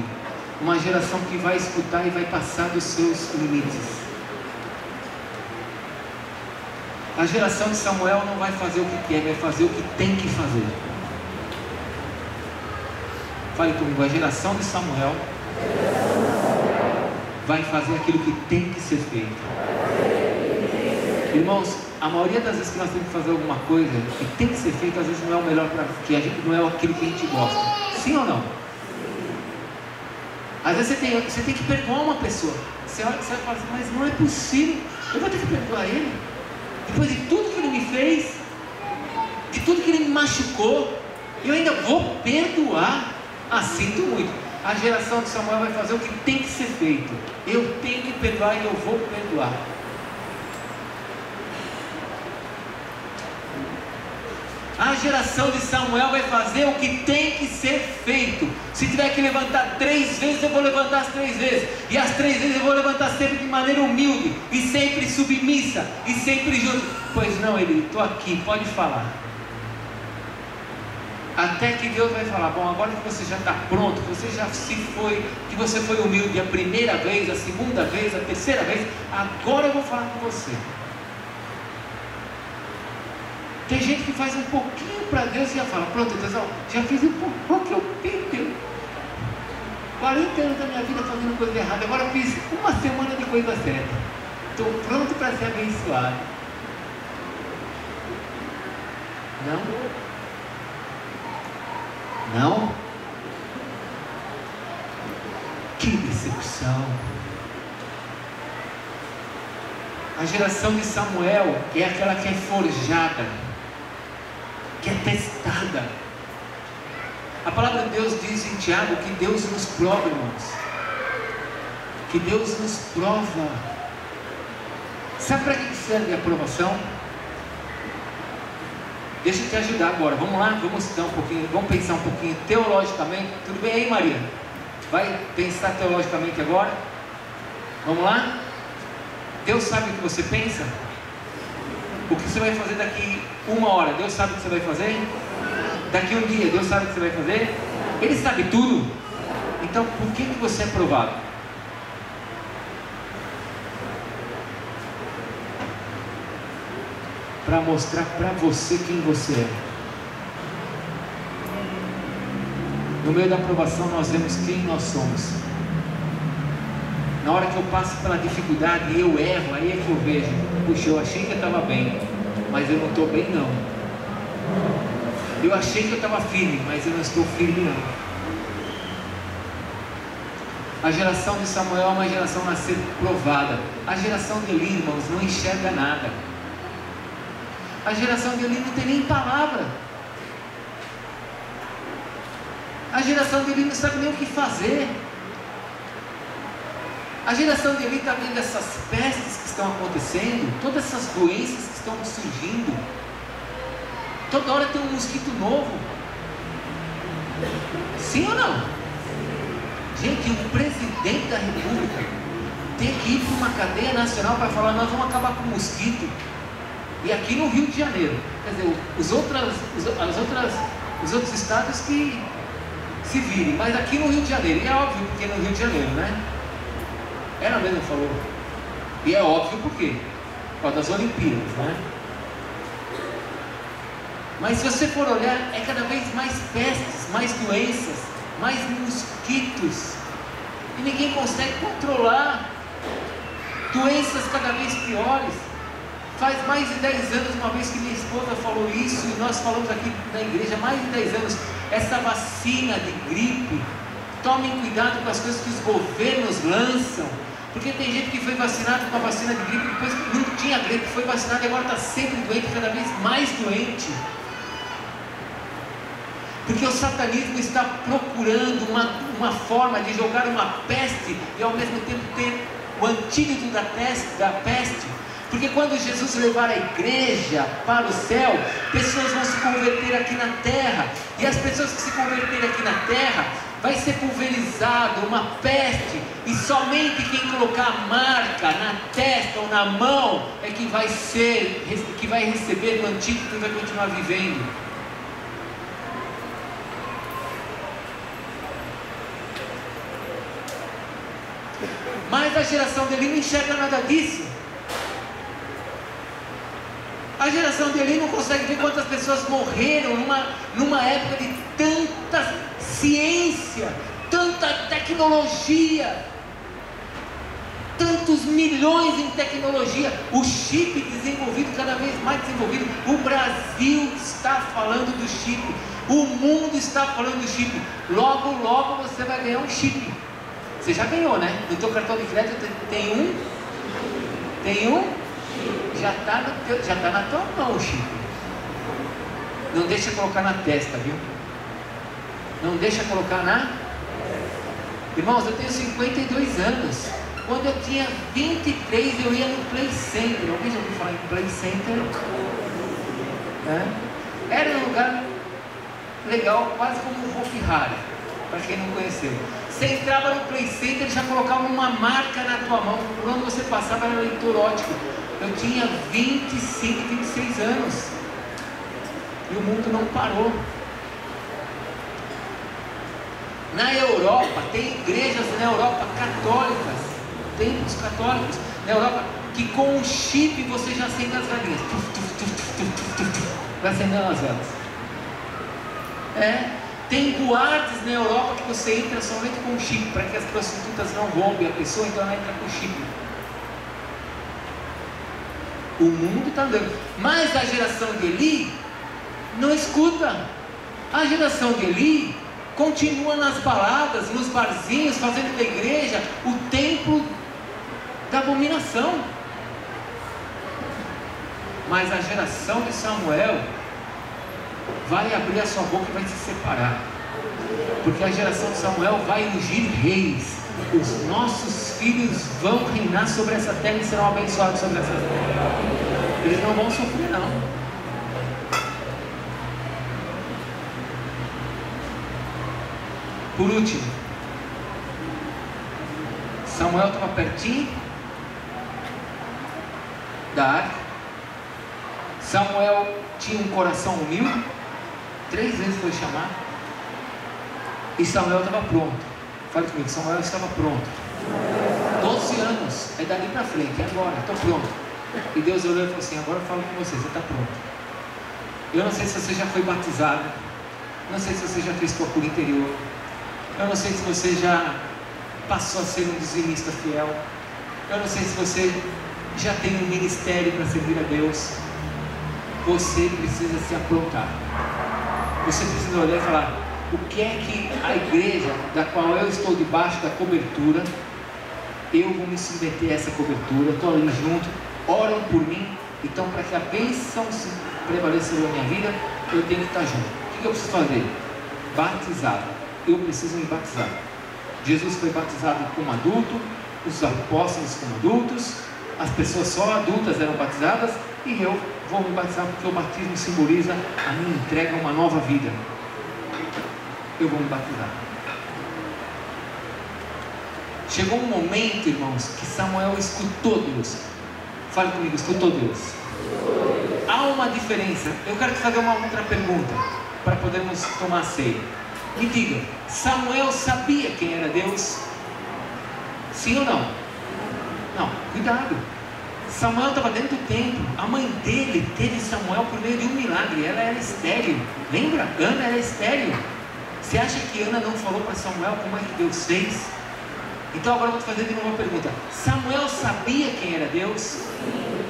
Uma geração que vai escutar e vai passar dos seus limites. A geração de Samuel não vai fazer o que quer, vai fazer o que tem que fazer. Fale comigo, a geração de Samuel vai fazer aquilo que tem que ser feito. Irmãos, a maioria das vezes que nós temos que fazer alguma coisa que tem que ser feito, às vezes não é o melhor para que a gente, não é aquilo que a gente gosta. Sim ou não? Às vezes você tem que perdoar uma pessoa. Você olha e você fala assim, mas não é possível, eu vou ter que perdoar ele? Depois de tudo que ele me fez, de tudo que ele me machucou, eu ainda vou perdoar? Ah, sinto muito. A geração de Samuel vai fazer o que tem que ser feito. Eu tenho que perdoar e eu vou perdoar. A geração de Samuel vai fazer o que tem que ser feito. Se tiver que levantar 3 vezes, eu vou levantar as 3 vezes. E as 3 vezes eu vou levantar sempre de maneira humilde, e sempre submissa, e sempre justo. Pois não, ele, estou aqui, pode falar. Até que Deus vai falar, bom, agora que você já está pronto, que você já se foi, que você foi humilde a primeira vez, a segunda vez, a terceira vez, agora eu vou falar com você. Tem gente que faz um pouquinho para Deus e já fala, pronto Deus, já fiz um pouco que eu tenho. 40 anos da minha vida fazendo coisa errada, agora eu fiz uma semana de coisa certa. Estou pronto para ser abençoado. Não? Não? Que decepção. A geração de Samuel é aquela que é forjada, que é testada. A palavra de Deus diz em Tiago que Deus nos prova, irmãos. Que Deus nos prova. Sabe para que serve a aprovação? Deixa eu te ajudar agora, vamos lá, vamos estudar um pouquinho, vamos pensar um pouquinho teologicamente. Tudo bem aí, Maria? Vai pensar teologicamente agora? Vamos lá? Deus sabe o que você pensa? O que você vai fazer daqui 1 hora, Deus sabe o que você vai fazer? Daqui 1 dia, Deus sabe o que você vai fazer? Ele sabe tudo. Então, por que você é provado? Para mostrar para você quem você é. No meio da aprovação nós vemos quem nós somos. Na hora que eu passo pela dificuldade e eu erro, aí é que eu vejo, puxa, eu achei que eu estava bem, mas eu não estou bem não. Eu achei que eu estava firme, mas eu não estou firme não. A geração de Samuel é uma geração a ser provada. A geração de Eli, irmãos, não enxerga nada. A geração de Eli não tem nem palavra. A geração de Eli não sabe nem o que fazer. A geração de Eli está vendo essas pestes que estão acontecendo, todas essas doenças que estão surgindo. Toda hora tem um mosquito novo. Sim ou não? Gente, o presidente da República ter que ir para uma cadeia nacional para falar, nós vamos acabar com o mosquito. E aqui no Rio de Janeiro, quer dizer, os outros estados que se virem, mas aqui no Rio de Janeiro, e é óbvio porque no Rio de Janeiro, né? Ela mesma falou, e é óbvio por quê? Por causa das Olimpíadas, né? Mas se você for olhar, é cada vez mais pestes, mais doenças, mais mosquitos, e ninguém consegue controlar, doenças cada vez piores. Faz mais de 10 anos, uma vez que minha esposa falou isso, e nós falamos aqui na igreja, mais de 10 anos, essa vacina de gripe, tomem cuidado com as coisas que os governos lançam, porque tem gente que foi vacinado com a vacina de gripe, depois não tinha gripe, foi vacinado e agora está sempre doente, cada vez mais doente, porque o satanismo está procurando uma forma de jogar uma peste, e ao mesmo tempo ter o antídoto da peste, porque quando Jesus levar a igreja para o céu, pessoas vão se converter aqui na terra, e as pessoas que se converterem aqui na terra, vai ser pulverizado uma peste, e somente quem colocar a marca na testa ou na mão, é que vai receber o antídoto e vai continuar vivendo. Mas a geração dele não enxerga nada disso. A geração dele não consegue ver quantas pessoas morreram numa época de tanta ciência, tanta tecnologia, tantos milhões em tecnologia, o chip desenvolvido, cada vez mais desenvolvido. O Brasil está falando do chip, o mundo está falando do chip. Logo, logo você vai ganhar um chip. Você já ganhou, né? No teu cartão de crédito tem um? Já está na tua mão o chip. Não deixa colocar na testa, viu? Não deixa colocar na... Irmãos, eu tenho 52 anos. Quando eu tinha 23, eu ia no Play Center. Alguém já ouviu falar em Play Center? Era um lugar legal, quase como um Hopi Hari, para quem não conheceu. Você entrava no Play Center e já colocava uma marca na tua mão. Por onde você passava era leitor óptico. Eu tinha 25, 26 anos. E o mundo não parou. Na Europa, tem igrejas na Europa católicas, templos católicos na Europa, que com um chip você já acende as galinhas. Vai acendendo as velas. Tem boates na Europa que você entra somente com um chip, para que as prostitutas não roubem a pessoa, então ela entra com chip. O mundo está andando. Mas a geração de Eli não escuta. A geração de Eli continua nas baladas, nos barzinhos, fazendo da igreja o templo da abominação. Mas a geração de Samuel vai abrir a sua boca e vai se separar, porque a geração de Samuel vai ungir reis. Os nossos filhos vão reinar sobre essa terra e serão abençoados sobre essa terra. Eles não vão sofrer, não. Por último, Samuel estava pertinho da arca. Samuel tinha um coração humilde. 3 vezes foi chamado. E Samuel estava pronto. Fale comigo, Samuel estava pronto. 12 anos, é dali para frente, é agora, estou pronto. E Deus olhou e falou assim: agora eu falo com você, você está pronto. Eu não sei se você já foi batizado, não sei se você já fez tua cura interior, eu não sei se você já passou a ser um dizimista fiel, eu não sei se você já tem um ministério para servir a Deus. Você precisa se aprontar. Você precisa olhar e falar: o que é que a igreja da qual eu estou debaixo da cobertura, eu vou me submeter a essa cobertura, estou ali junto, oram por mim. Então, para que a bênção se prevaleça na minha vida, eu tenho que estar junto. O que eu preciso fazer? Batizado. Eu preciso me batizar. Jesus foi batizado como adulto, os apóstolos como adultos, as pessoas só adultas eram batizadas, e eu vou me batizar porque o batismo simboliza a minha entrega a uma nova vida. Eu vou me batizar. Chegou um momento, irmãos, que Samuel escutou Deus. Fale comigo, escutou Deus. Há uma diferença. Eu quero te fazer uma outra pergunta, para podermos tomar a ceia. Me diga, Samuel sabia quem era Deus? Sim ou não? Não, cuidado. Samuel estava dentro do templo. A mãe dele teve Samuel por meio de um milagre. Ela era estéril. Lembra? Ana era estéril. Você acha que Ana não falou para Samuel como é que Deus fez? Então agora eu vou te fazer de novo uma pergunta. Samuel sabia quem era Deus?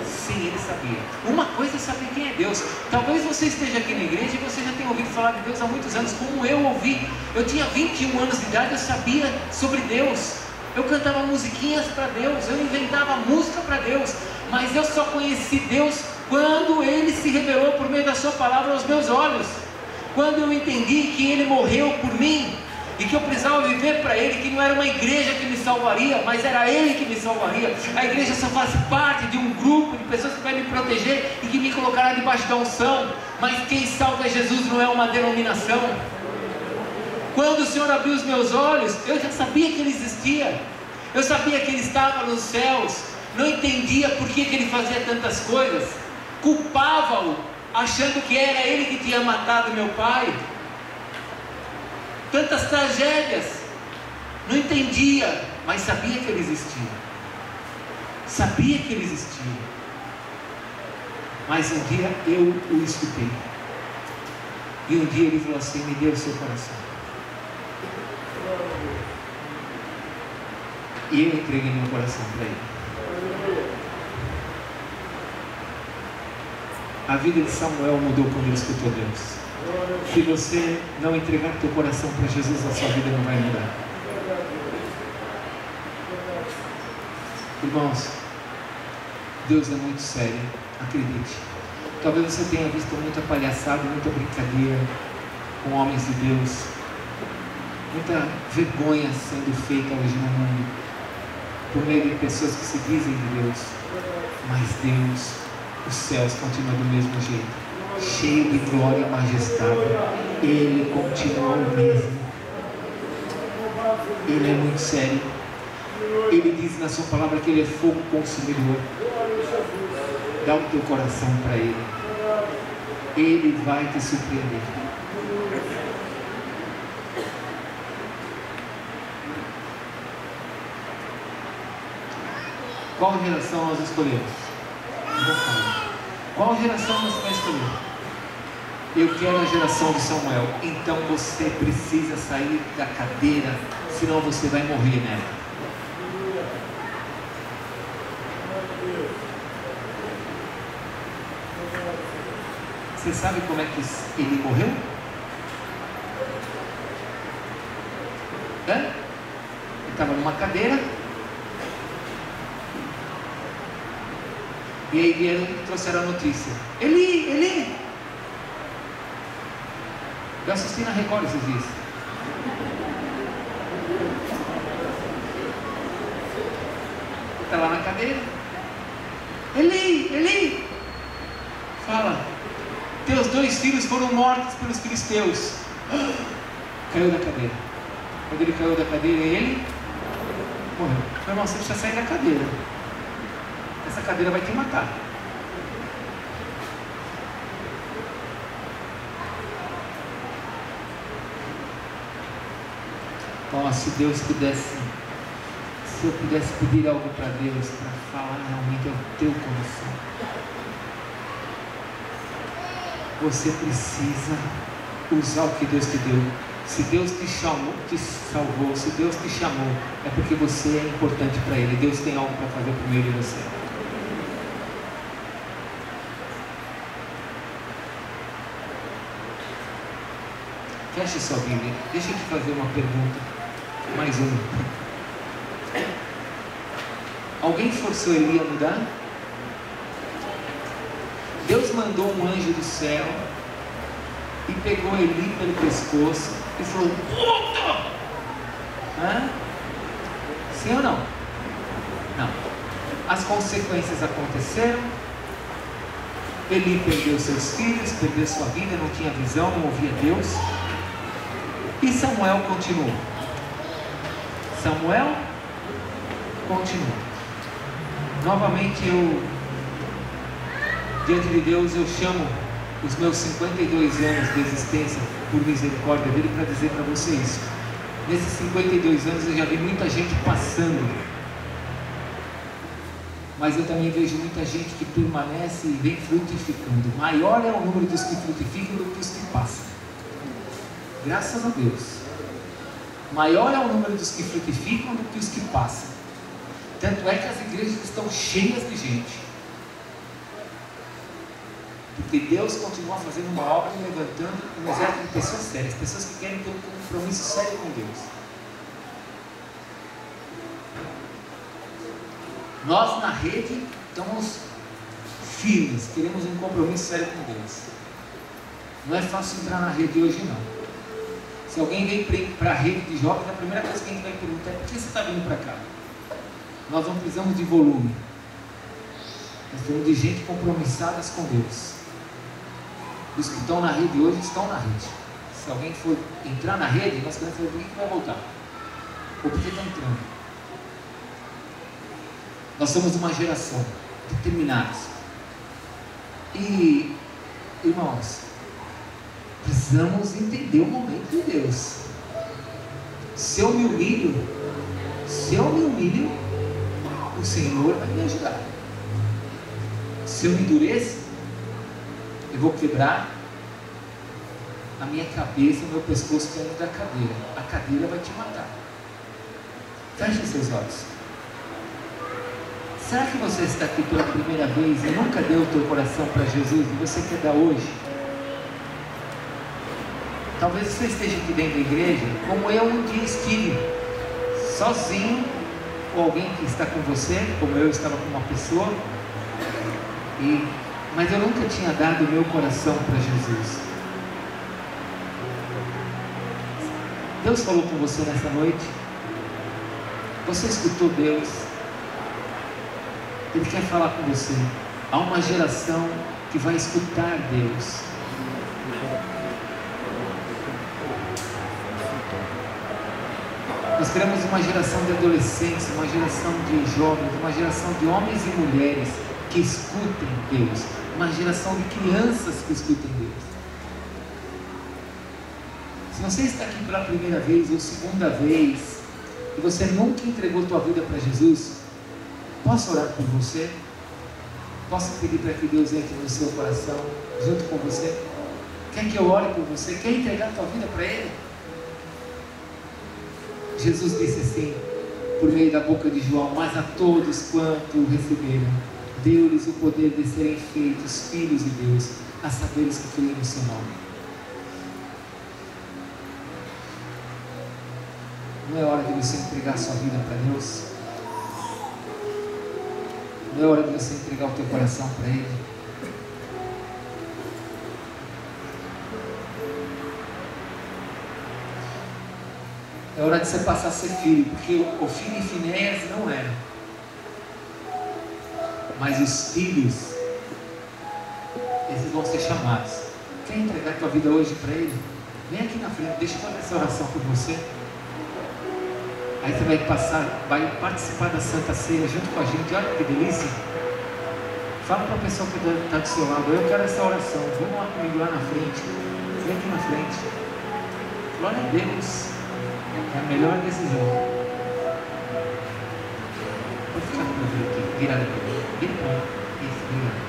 Sim, ele sabia. Uma coisa é saber quem é Deus. Talvez você esteja aqui na igreja e você já tenha ouvido falar de Deus há muitos anos, como eu ouvi. Eu tinha 21 anos de idade, eu sabia sobre Deus. Eu cantava musiquinhas para Deus, eu inventava música para Deus. Mas eu só conheci Deus quando Ele se revelou por meio da sua palavra aos meus olhos. Quando eu entendi que Ele morreu por mim e que eu precisava viver para Ele, que não era uma igreja que me salvaria, mas era Ele que me salvaria. A igreja só faz parte de um grupo de pessoas que vai me proteger e que me colocará debaixo da unção. Mas quem salva é Jesus, não é uma denominação. Quando o Senhor abriu os meus olhos, eu já sabia que Ele existia. Eu sabia que Ele estava nos céus. Não entendia por que Ele fazia tantas coisas. Culpava-o, achando que era Ele que tinha matado meu pai. Tantas tragédias. Não entendia, mas sabia que Ele existia. Sabia que Ele existia. Mas um dia eu o escutei. E um dia Ele falou assim: me dê o seu coração. E eu entreguei meu coração para Ele. A vida de Samuel mudou quando ele escutou Deus. Se você não entregar teu coração para Jesus, a sua vida não vai mudar. Irmãos, Deus é muito sério, acredite. Talvez você tenha visto muita palhaçada, muita brincadeira com homens de Deus, muita vergonha sendo feita hoje no mundo, por meio de pessoas que se dizem de Deus. Mas Deus, os céus continuam do mesmo jeito, cheio de glória e majestade. Ele continua o mesmo. Ele é muito sério. Ele diz na sua palavra que Ele é fogo consumidor. Dá o teu coração para Ele. Ele vai te surpreender. Qual geração nós escolhemos? Qual geração nós vamos escolher? Eu quero a geração de Samuel. Então você precisa sair da cadeira, senão você vai morrer nela. Você sabe como é que ele morreu? Ele estava numa cadeira. E aí vieram e trouxeram a notícia: Eli! Eu assisti na Record esses dias. Está lá na cadeira. Eli! Fala: teus 2 filhos foram mortos pelos filisteus. Caiu da cadeira. Quando ele caiu da cadeira, ele morreu. Meu irmão, você precisa sair da cadeira. Essa cadeira vai te matar. Se Deus pudesse, se eu pudesse pedir algo para Deus, para falar realmente ao teu coração, você precisa usar o que Deus te deu. Se Deus te chamou, te salvou, se Deus te chamou, é porque você é importante para Ele. Deus tem algo para fazer por meio de você. Feche sua Bíblia. Deixa eu te fazer uma pergunta. Mais uma. Alguém forçou Eli a mudar? Deus mandou um anjo do céu e pegou Eli pelo pescoço e falou: puta! Sim ou não? Não. As consequências aconteceram. Eli perdeu seus filhos, perdeu sua vida, não tinha visão, não ouvia Deus. E Samuel continuou. Samuel continua. Novamente diante de Deus, eu chamo os meus 52 anos de existência, por misericórdia dele, para dizer para você isso. Nesses 52 anos eu já vi muita gente passando, mas eu também vejo muita gente que permanece e vem frutificando. Maior é o número dos que frutificam do que os que passam. Graças a Deus. Maior é o número dos que frutificam do que os que passam. Tanto é que as igrejas estão cheias de gente. Porque Deus continua fazendo uma obra e levantando um exército de pessoas sérias, pessoas que querem ter um compromisso sério com Deus. Nós na rede estamos firmes, queremos um compromisso sério com Deus. Não é fácil entrar na rede hoje não. Se alguém vem para a rede de jovens, a primeira coisa que a gente vai perguntar é: por que você está vindo para cá? Nós não precisamos de volume, nós precisamos de gente compromissadas com Deus. Os que estão na rede hoje estão na rede. Se alguém for entrar na rede, nós queremos saber por que vai voltar, ou por que está entrando. Nós somos uma geração determinados. E, irmãos, precisamos entender o momento de Deus. Se eu me humilho, o Senhor vai me ajudar. Se eu me endureço, eu vou quebrar a minha cabeça e o meu pescoço dentro da cadeira. A cadeira vai te matar. Feche seus olhos. Será que você está aqui pela primeira vez e nunca deu o teu coração para Jesus e você quer dar hoje? Talvez você esteja aqui dentro da igreja, como eu um dia estive, sozinho, ou alguém que está com você, como eu estava com uma pessoa, mas eu nunca tinha dado o meu coração para Jesus. Deus falou com você nessa noite? Você escutou Deus? Ele quer falar com você. Há uma geração que vai escutar Deus. Nós queremos uma geração de adolescentes, uma geração de jovens, uma geração de homens e mulheres que escutem Deus, uma geração de crianças que escutem Deus. Se você está aqui pela primeira vez ou segunda vez e você nunca entregou tua vida para Jesus, posso orar por você? Posso pedir para que Deus entre no seu coração junto com você? Quer que eu ore por você? Quer entregar tua vida para Ele? Jesus disse assim, por meio da boca de João: mas a todos quanto o receberam, deu-lhes o poder de serem feitos filhos de Deus, a saber os que creem no seu nome. Não é hora de você entregar a sua vida para Deus? Não é hora de você entregar o teu coração para Ele? É hora de você passar a ser filho, porque o filho de Finéias não era. Mas os filhos, esses vão ser chamados. Quer entregar a tua vida hoje para Ele? Vem aqui na frente, deixa eu fazer essa oração por você. Aí você vai participar da Santa Ceia junto com a gente. Olha que delícia. Fala para a pessoa que está do seu lado: eu quero essa oração. Vamos lá comigo lá na frente. Vem aqui na frente. Glória a Deus. É a melhor decisão. Pode ficar com o meu filho aqui, virado para mim. Vira para mim. Isso, obrigado.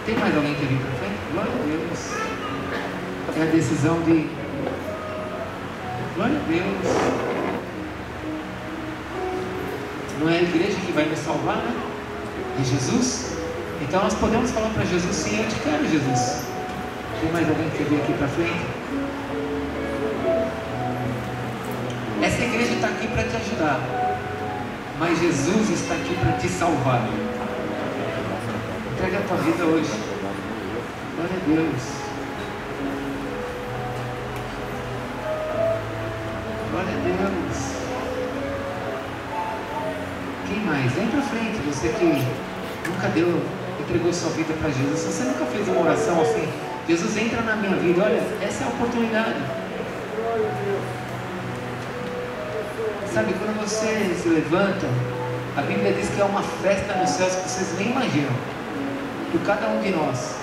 Tem mais alguém que vir para frente? Glória a Deus. É a decisão de... Glória a Deus. Não é a igreja que vai nos salvar, né? É Jesus. Então nós podemos falar para Jesus: sim, eu te quero, Jesus. Tem mais alguém que quer vir aqui para frente? Essa igreja está aqui para te ajudar, mas Jesus está aqui para te salvar. Entrega a tua vida hoje. Glória a Deus. Glória a Deus. Quem mais? Vem para frente. Você que nunca entregou sua vida para Jesus. Se você nunca fez uma oração assim: Jesus, entra na minha vida. Olha, essa é a oportunidade. Sabe, quando você se levanta A Bíblia diz que é uma festa nos céus que vocês nem imaginam, por cada um de nós,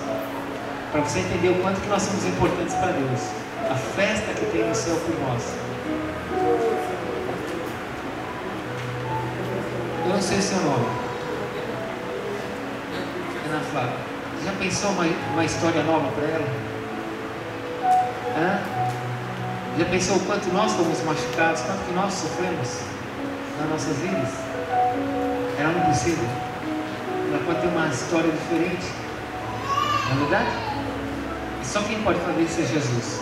para você entender o quanto que nós somos importantes para Deus. A festa que tem no céu por nós. Eu não sei o seu nome, Ana Flávia. Já pensou uma história nova para ela? Hã? Já pensou o quanto nós fomos machucados, quanto que nós sofremos nas nossas vidas? Ela não precisa. Ela pode ter uma história diferente. Não é verdade? E só quem pode fazer isso é Jesus.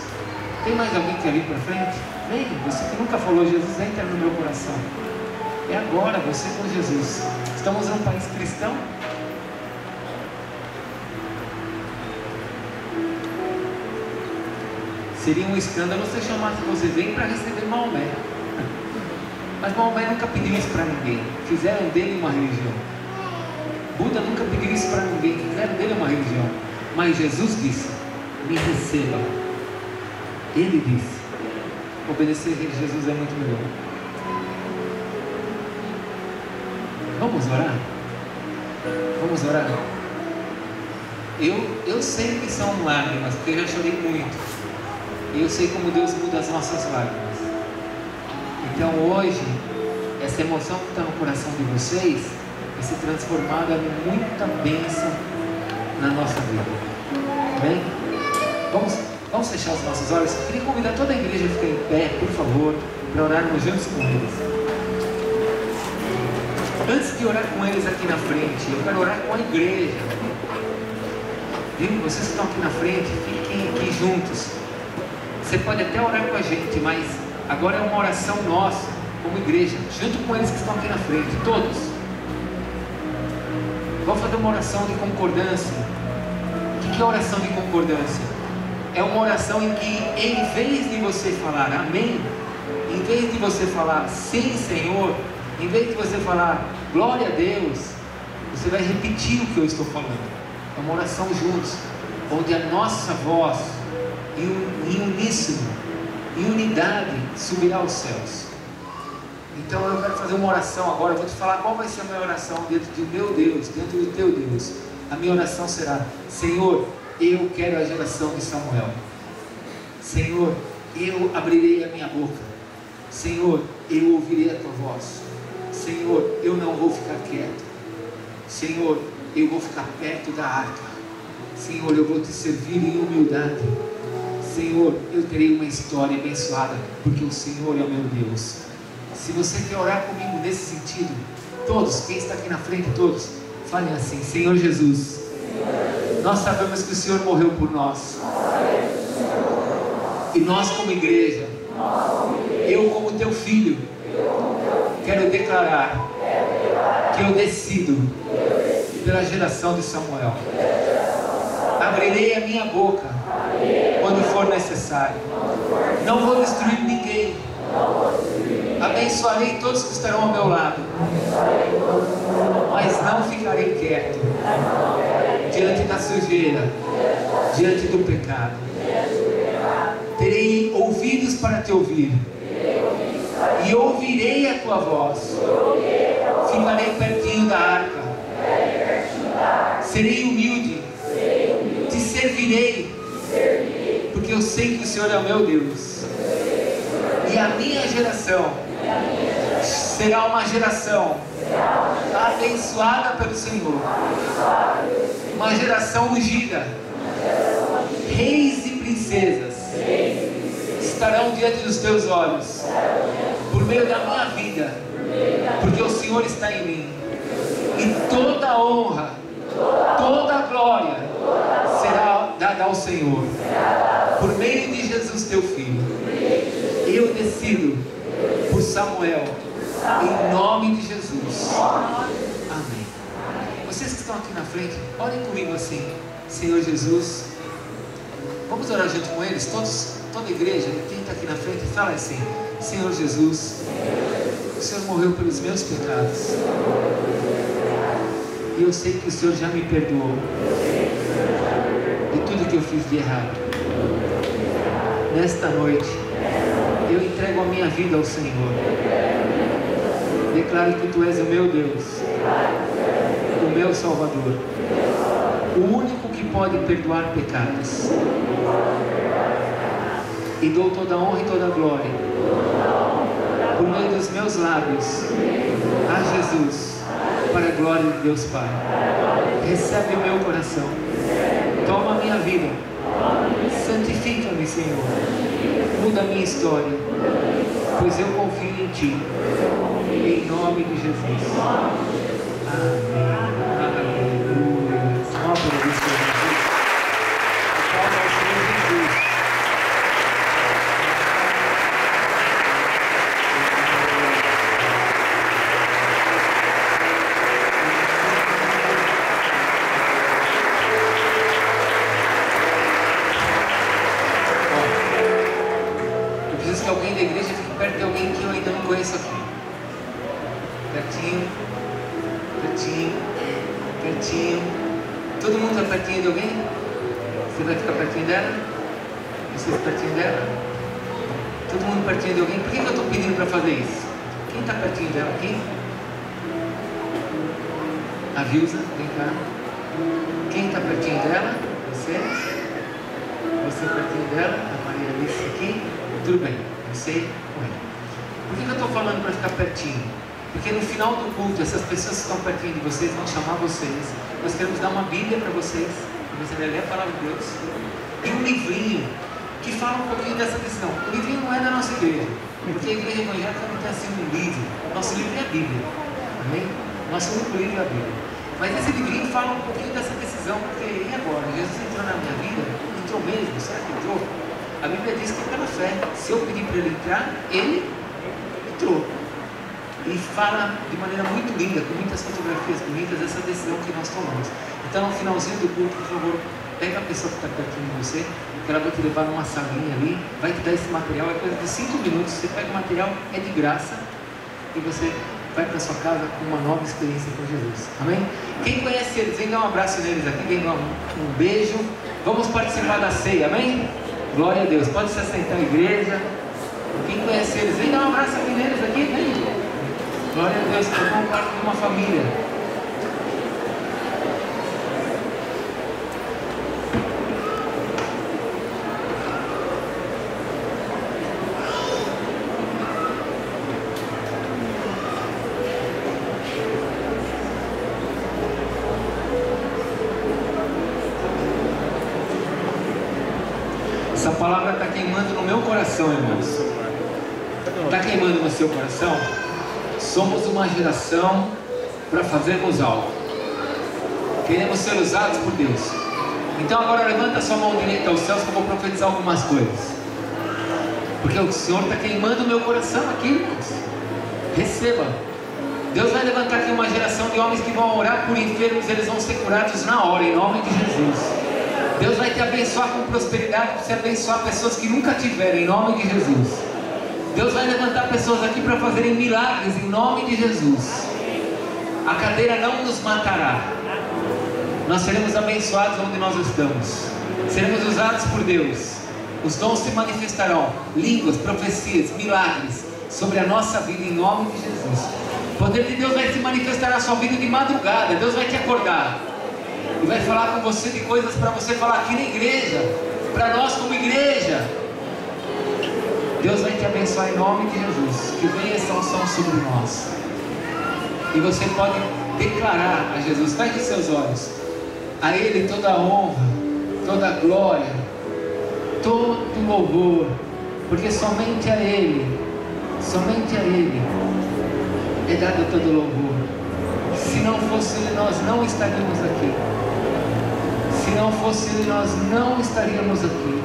Tem mais alguém que quer vir para frente? Vem, você que nunca falou Jesus, entra no meu coração. É agora, você com Jesus. Estamos num país cristão. Seria um escândalo você chamar que você vem para receber Maomé. Mas Maomé nunca pediu isso para ninguém. Fizeram dele uma religião. Buda nunca pediu isso para ninguém. Fizeram dele uma religião. Mas Jesus disse: me receba. Ele disse. Obedecer a Jesus é muito melhor. Vamos orar? Vamos orar? Eu sei que são lágrimas, porque eu já chorei muito. E eu sei como Deus muda as nossas lágrimas. Então hoje, essa emoção que está no coração de vocês vai ser transformada em muita bênção na nossa vida. Amém? Vamos fechar os nossos olhos. Eu queria convidar toda a igreja a ficar em pé, por favor, para orarmos juntos com eles. Antes de orar com eles aqui na frente, eu quero orar com a igreja. Viu? Vocês que estão aqui na frente, fiquem aqui juntos. Você pode até orar com a gente, mas agora é uma oração nossa, como igreja, junto com eles que estão aqui na frente, todos. Vamos fazer uma oração de concordância. O que é oração de concordância? É uma oração em que, em vez de você falar amém, em vez de você falar sim, Senhor, em vez de você falar glória a Deus, você vai repetir o que eu estou falando. É uma oração juntos, onde a nossa voz em uníssono, em unidade, subirá aos céus. Então eu quero fazer uma oração agora. Eu vou te falar qual vai ser a minha oração dentro do meu Deus, dentro do teu Deus. A minha oração será: Senhor, eu quero a geração de Samuel. Senhor, eu abrirei a minha boca. Senhor, eu ouvirei a tua voz. Senhor, eu não vou ficar quieto. Senhor, eu vou ficar perto da arca. Senhor, eu vou te servir em humildade. Senhor, eu terei uma história abençoada, porque o Senhor é o meu Deus. Se você quer orar comigo nesse sentido, todos, quem está aqui na frente, todos, falem assim: Senhor Jesus, nós sabemos que o Senhor morreu por nós. E nós como igreja, eu como teu filho, quero declarar que eu decido pela geração de Samuel. Abrirei a minha boca quando for necessário. Não vou destruir ninguém. Abençoarei todos que estarão ao meu lado. Mas não ficarei quieto diante da sujeira, diante do pecado. Terei ouvidos para te ouvir e ouvirei a tua voz. Ficarei pertinho da arca. Serei humilde. Te servirei, porque eu sei que o Senhor é o meu Deus. E a minha geração será uma geração abençoada pelo Senhor, uma geração ungida. Reis e princesas estarão diante dos teus olhos por meio da minha vida, porque o Senhor está em mim. E toda a honra, toda a glória será dada ao Senhor por meio de Jesus teu filho. Eu decido por Samuel, em nome de Jesus. Amém. Vocês que estão aqui na frente, orem comigo assim: Senhor Jesus. Vamos orar junto com eles, todos, toda a igreja, quem está aqui na frente, fala assim: Senhor Jesus, o Senhor morreu pelos meus pecados, e eu sei que o Senhor já me perdoou de tudo que eu fiz de errado. Nesta noite, eu entrego a minha vida ao Senhor. Declaro que Tu és o meu Deus, o meu Salvador, o único que pode perdoar pecados. E dou toda a honra e toda a glória por meio dos meus lábios a Jesus, para a glória de Deus Pai. Recebe o meu coração, toma a minha vida, santifica-me, Senhor, muda a minha história, pois eu confio em Ti, em nome de Jesus. Amém. Aleluia. Uma palavra do Senhor Jesus. Palma ao Senhor Jesus. Que alguém da igreja fique perto de alguém que eu ainda não conheço aqui. Pertinho, pertinho, pertinho. Todo mundo está pertinho de alguém? Você vai ficar pertinho dela? Você está pertinho dela? Todo mundo pertinho de alguém? Por que eu estou pedindo para fazer isso? Quem está pertinho dela aqui? A Vilsa, vem cá. Quem está pertinho dela? Você? Você pertinho dela? A Maria Alice aqui? Tudo bem. Você? Por que eu estou falando para ficar pertinho? Porque no final do culto, essas pessoas que estão pertinho de vocês vão chamar vocês. Nós queremos dar uma Bíblia para vocês, para você ler a palavra de Deus. E um livrinho que fala um pouquinho dessa questão. O livrinho não é da nossa igreja, porque a igreja evangélica não tem assim um livro. Nosso livro é a Bíblia. Amém? Nosso único livro é a Bíblia. Mas esse livrinho fala um pouquinho dessa decisão, porque e agora? Jesus entrou na minha vida? Entrou mesmo? Será que entrou? A Bíblia diz que é pela fé. Se eu pedir para ele entrar, ele entrou. E fala de maneira muito linda, com muitas fotografias bonitas, essa decisão que nós tomamos. Então, no finalzinho do culto, por favor, pega a pessoa que está pertinho de você, que ela vai te levar numa salinha ali, vai te dar esse material, é coisa de 5 minutos. Você pega o material, é de graça, e você vai para sua casa com uma nova experiência com Jesus. Amém? Quem conhece eles, vem dar um abraço neles aqui, vem dar um beijo. Vamos participar da ceia, amém? Glória a Deus. Pode se assentar, igreja. Quem conhece eles, vem dar um abraço aqui neles, aqui, vem. Glória a Deus, formam parte de uma família. Essa palavra está queimando no meu coração, irmãos. Está queimando no seu coração? Somos uma geração para fazermos algo. Queremos ser usados por Deus. Então agora levanta a sua mão direita aos céus que eu vou profetizar algumas coisas. Porque o Senhor está queimando o meu coração aqui, irmãos. Receba. Deus vai levantar aqui uma geração de homens que vão orar por enfermos, eles vão ser curados na hora, em nome de Jesus. Deus vai te abençoar com prosperidade, para você abençoar pessoas que nunca tiveram, em nome de Jesus. Deus vai levantar pessoas aqui para fazerem milagres, em nome de Jesus. A cadeira não nos matará. Nós seremos abençoados onde nós estamos. Seremos usados por Deus. Os dons se manifestarão, línguas, profecias, milagres, sobre a nossa vida, em nome de Jesus. O poder de Deus vai se manifestar na sua vida de madrugada. Deus vai te acordar e vai falar com você de coisas para você falar aqui na igreja, para nós como igreja. Deus vai te abençoar em nome de Jesus. Que venha essa unção sobre nós. E você pode declarar a Jesus. Feche seus olhos. A Ele toda a honra, toda a glória, todo o louvor, porque somente a Ele é dado todo o louvor. Se não fosse Ele, nós não estaríamos aqui. Se não fosse Ele, nós não estaríamos aqui.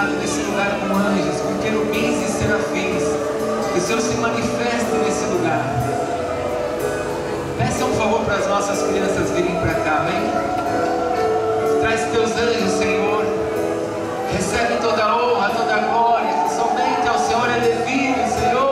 cercado nesse lugar com anjos, com querubins e serafins. Que o Senhor se manifeste nesse lugar. Peça um favor para as nossas crianças virem para cá, amém? Traz teus anjos, Senhor. Recebe toda a honra, toda a glória, que somente ao Senhor é devido, Senhor.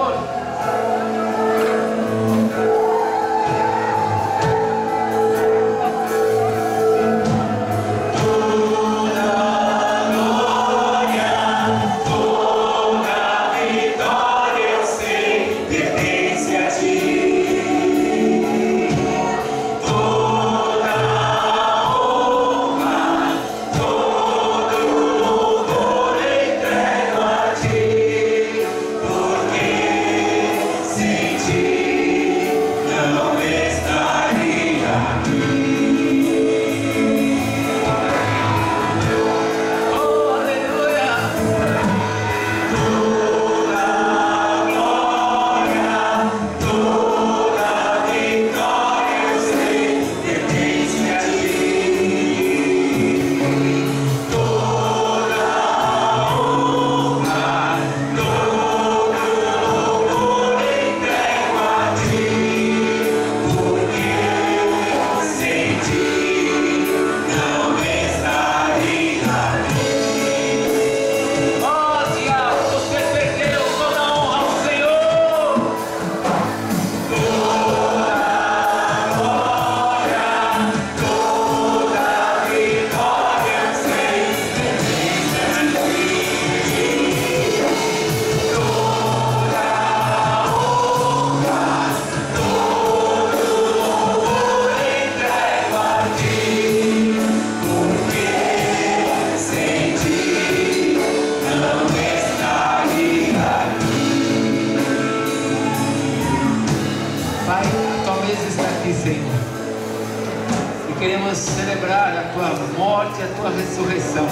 Queremos celebrar a tua morte e a tua ressurreição.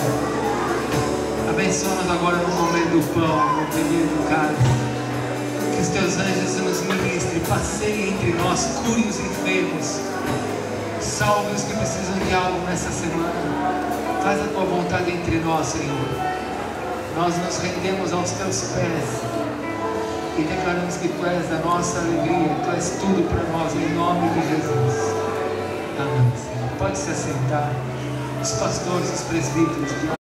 Abençoa-nos agora no momento do pão, no pedir do cálice. Que os teus anjos nos ministrem, passeiem entre nós, curem os enfermos, salve os que precisam de algo nessa semana. Faz a tua vontade entre nós, Senhor. Nós nos rendemos aos teus pés e declaramos que tu és a nossa alegria, tu és tudo para nós, em nome de Jesus. Amém, Senhor. Pode se assentar. Os pastores, os presbíteros.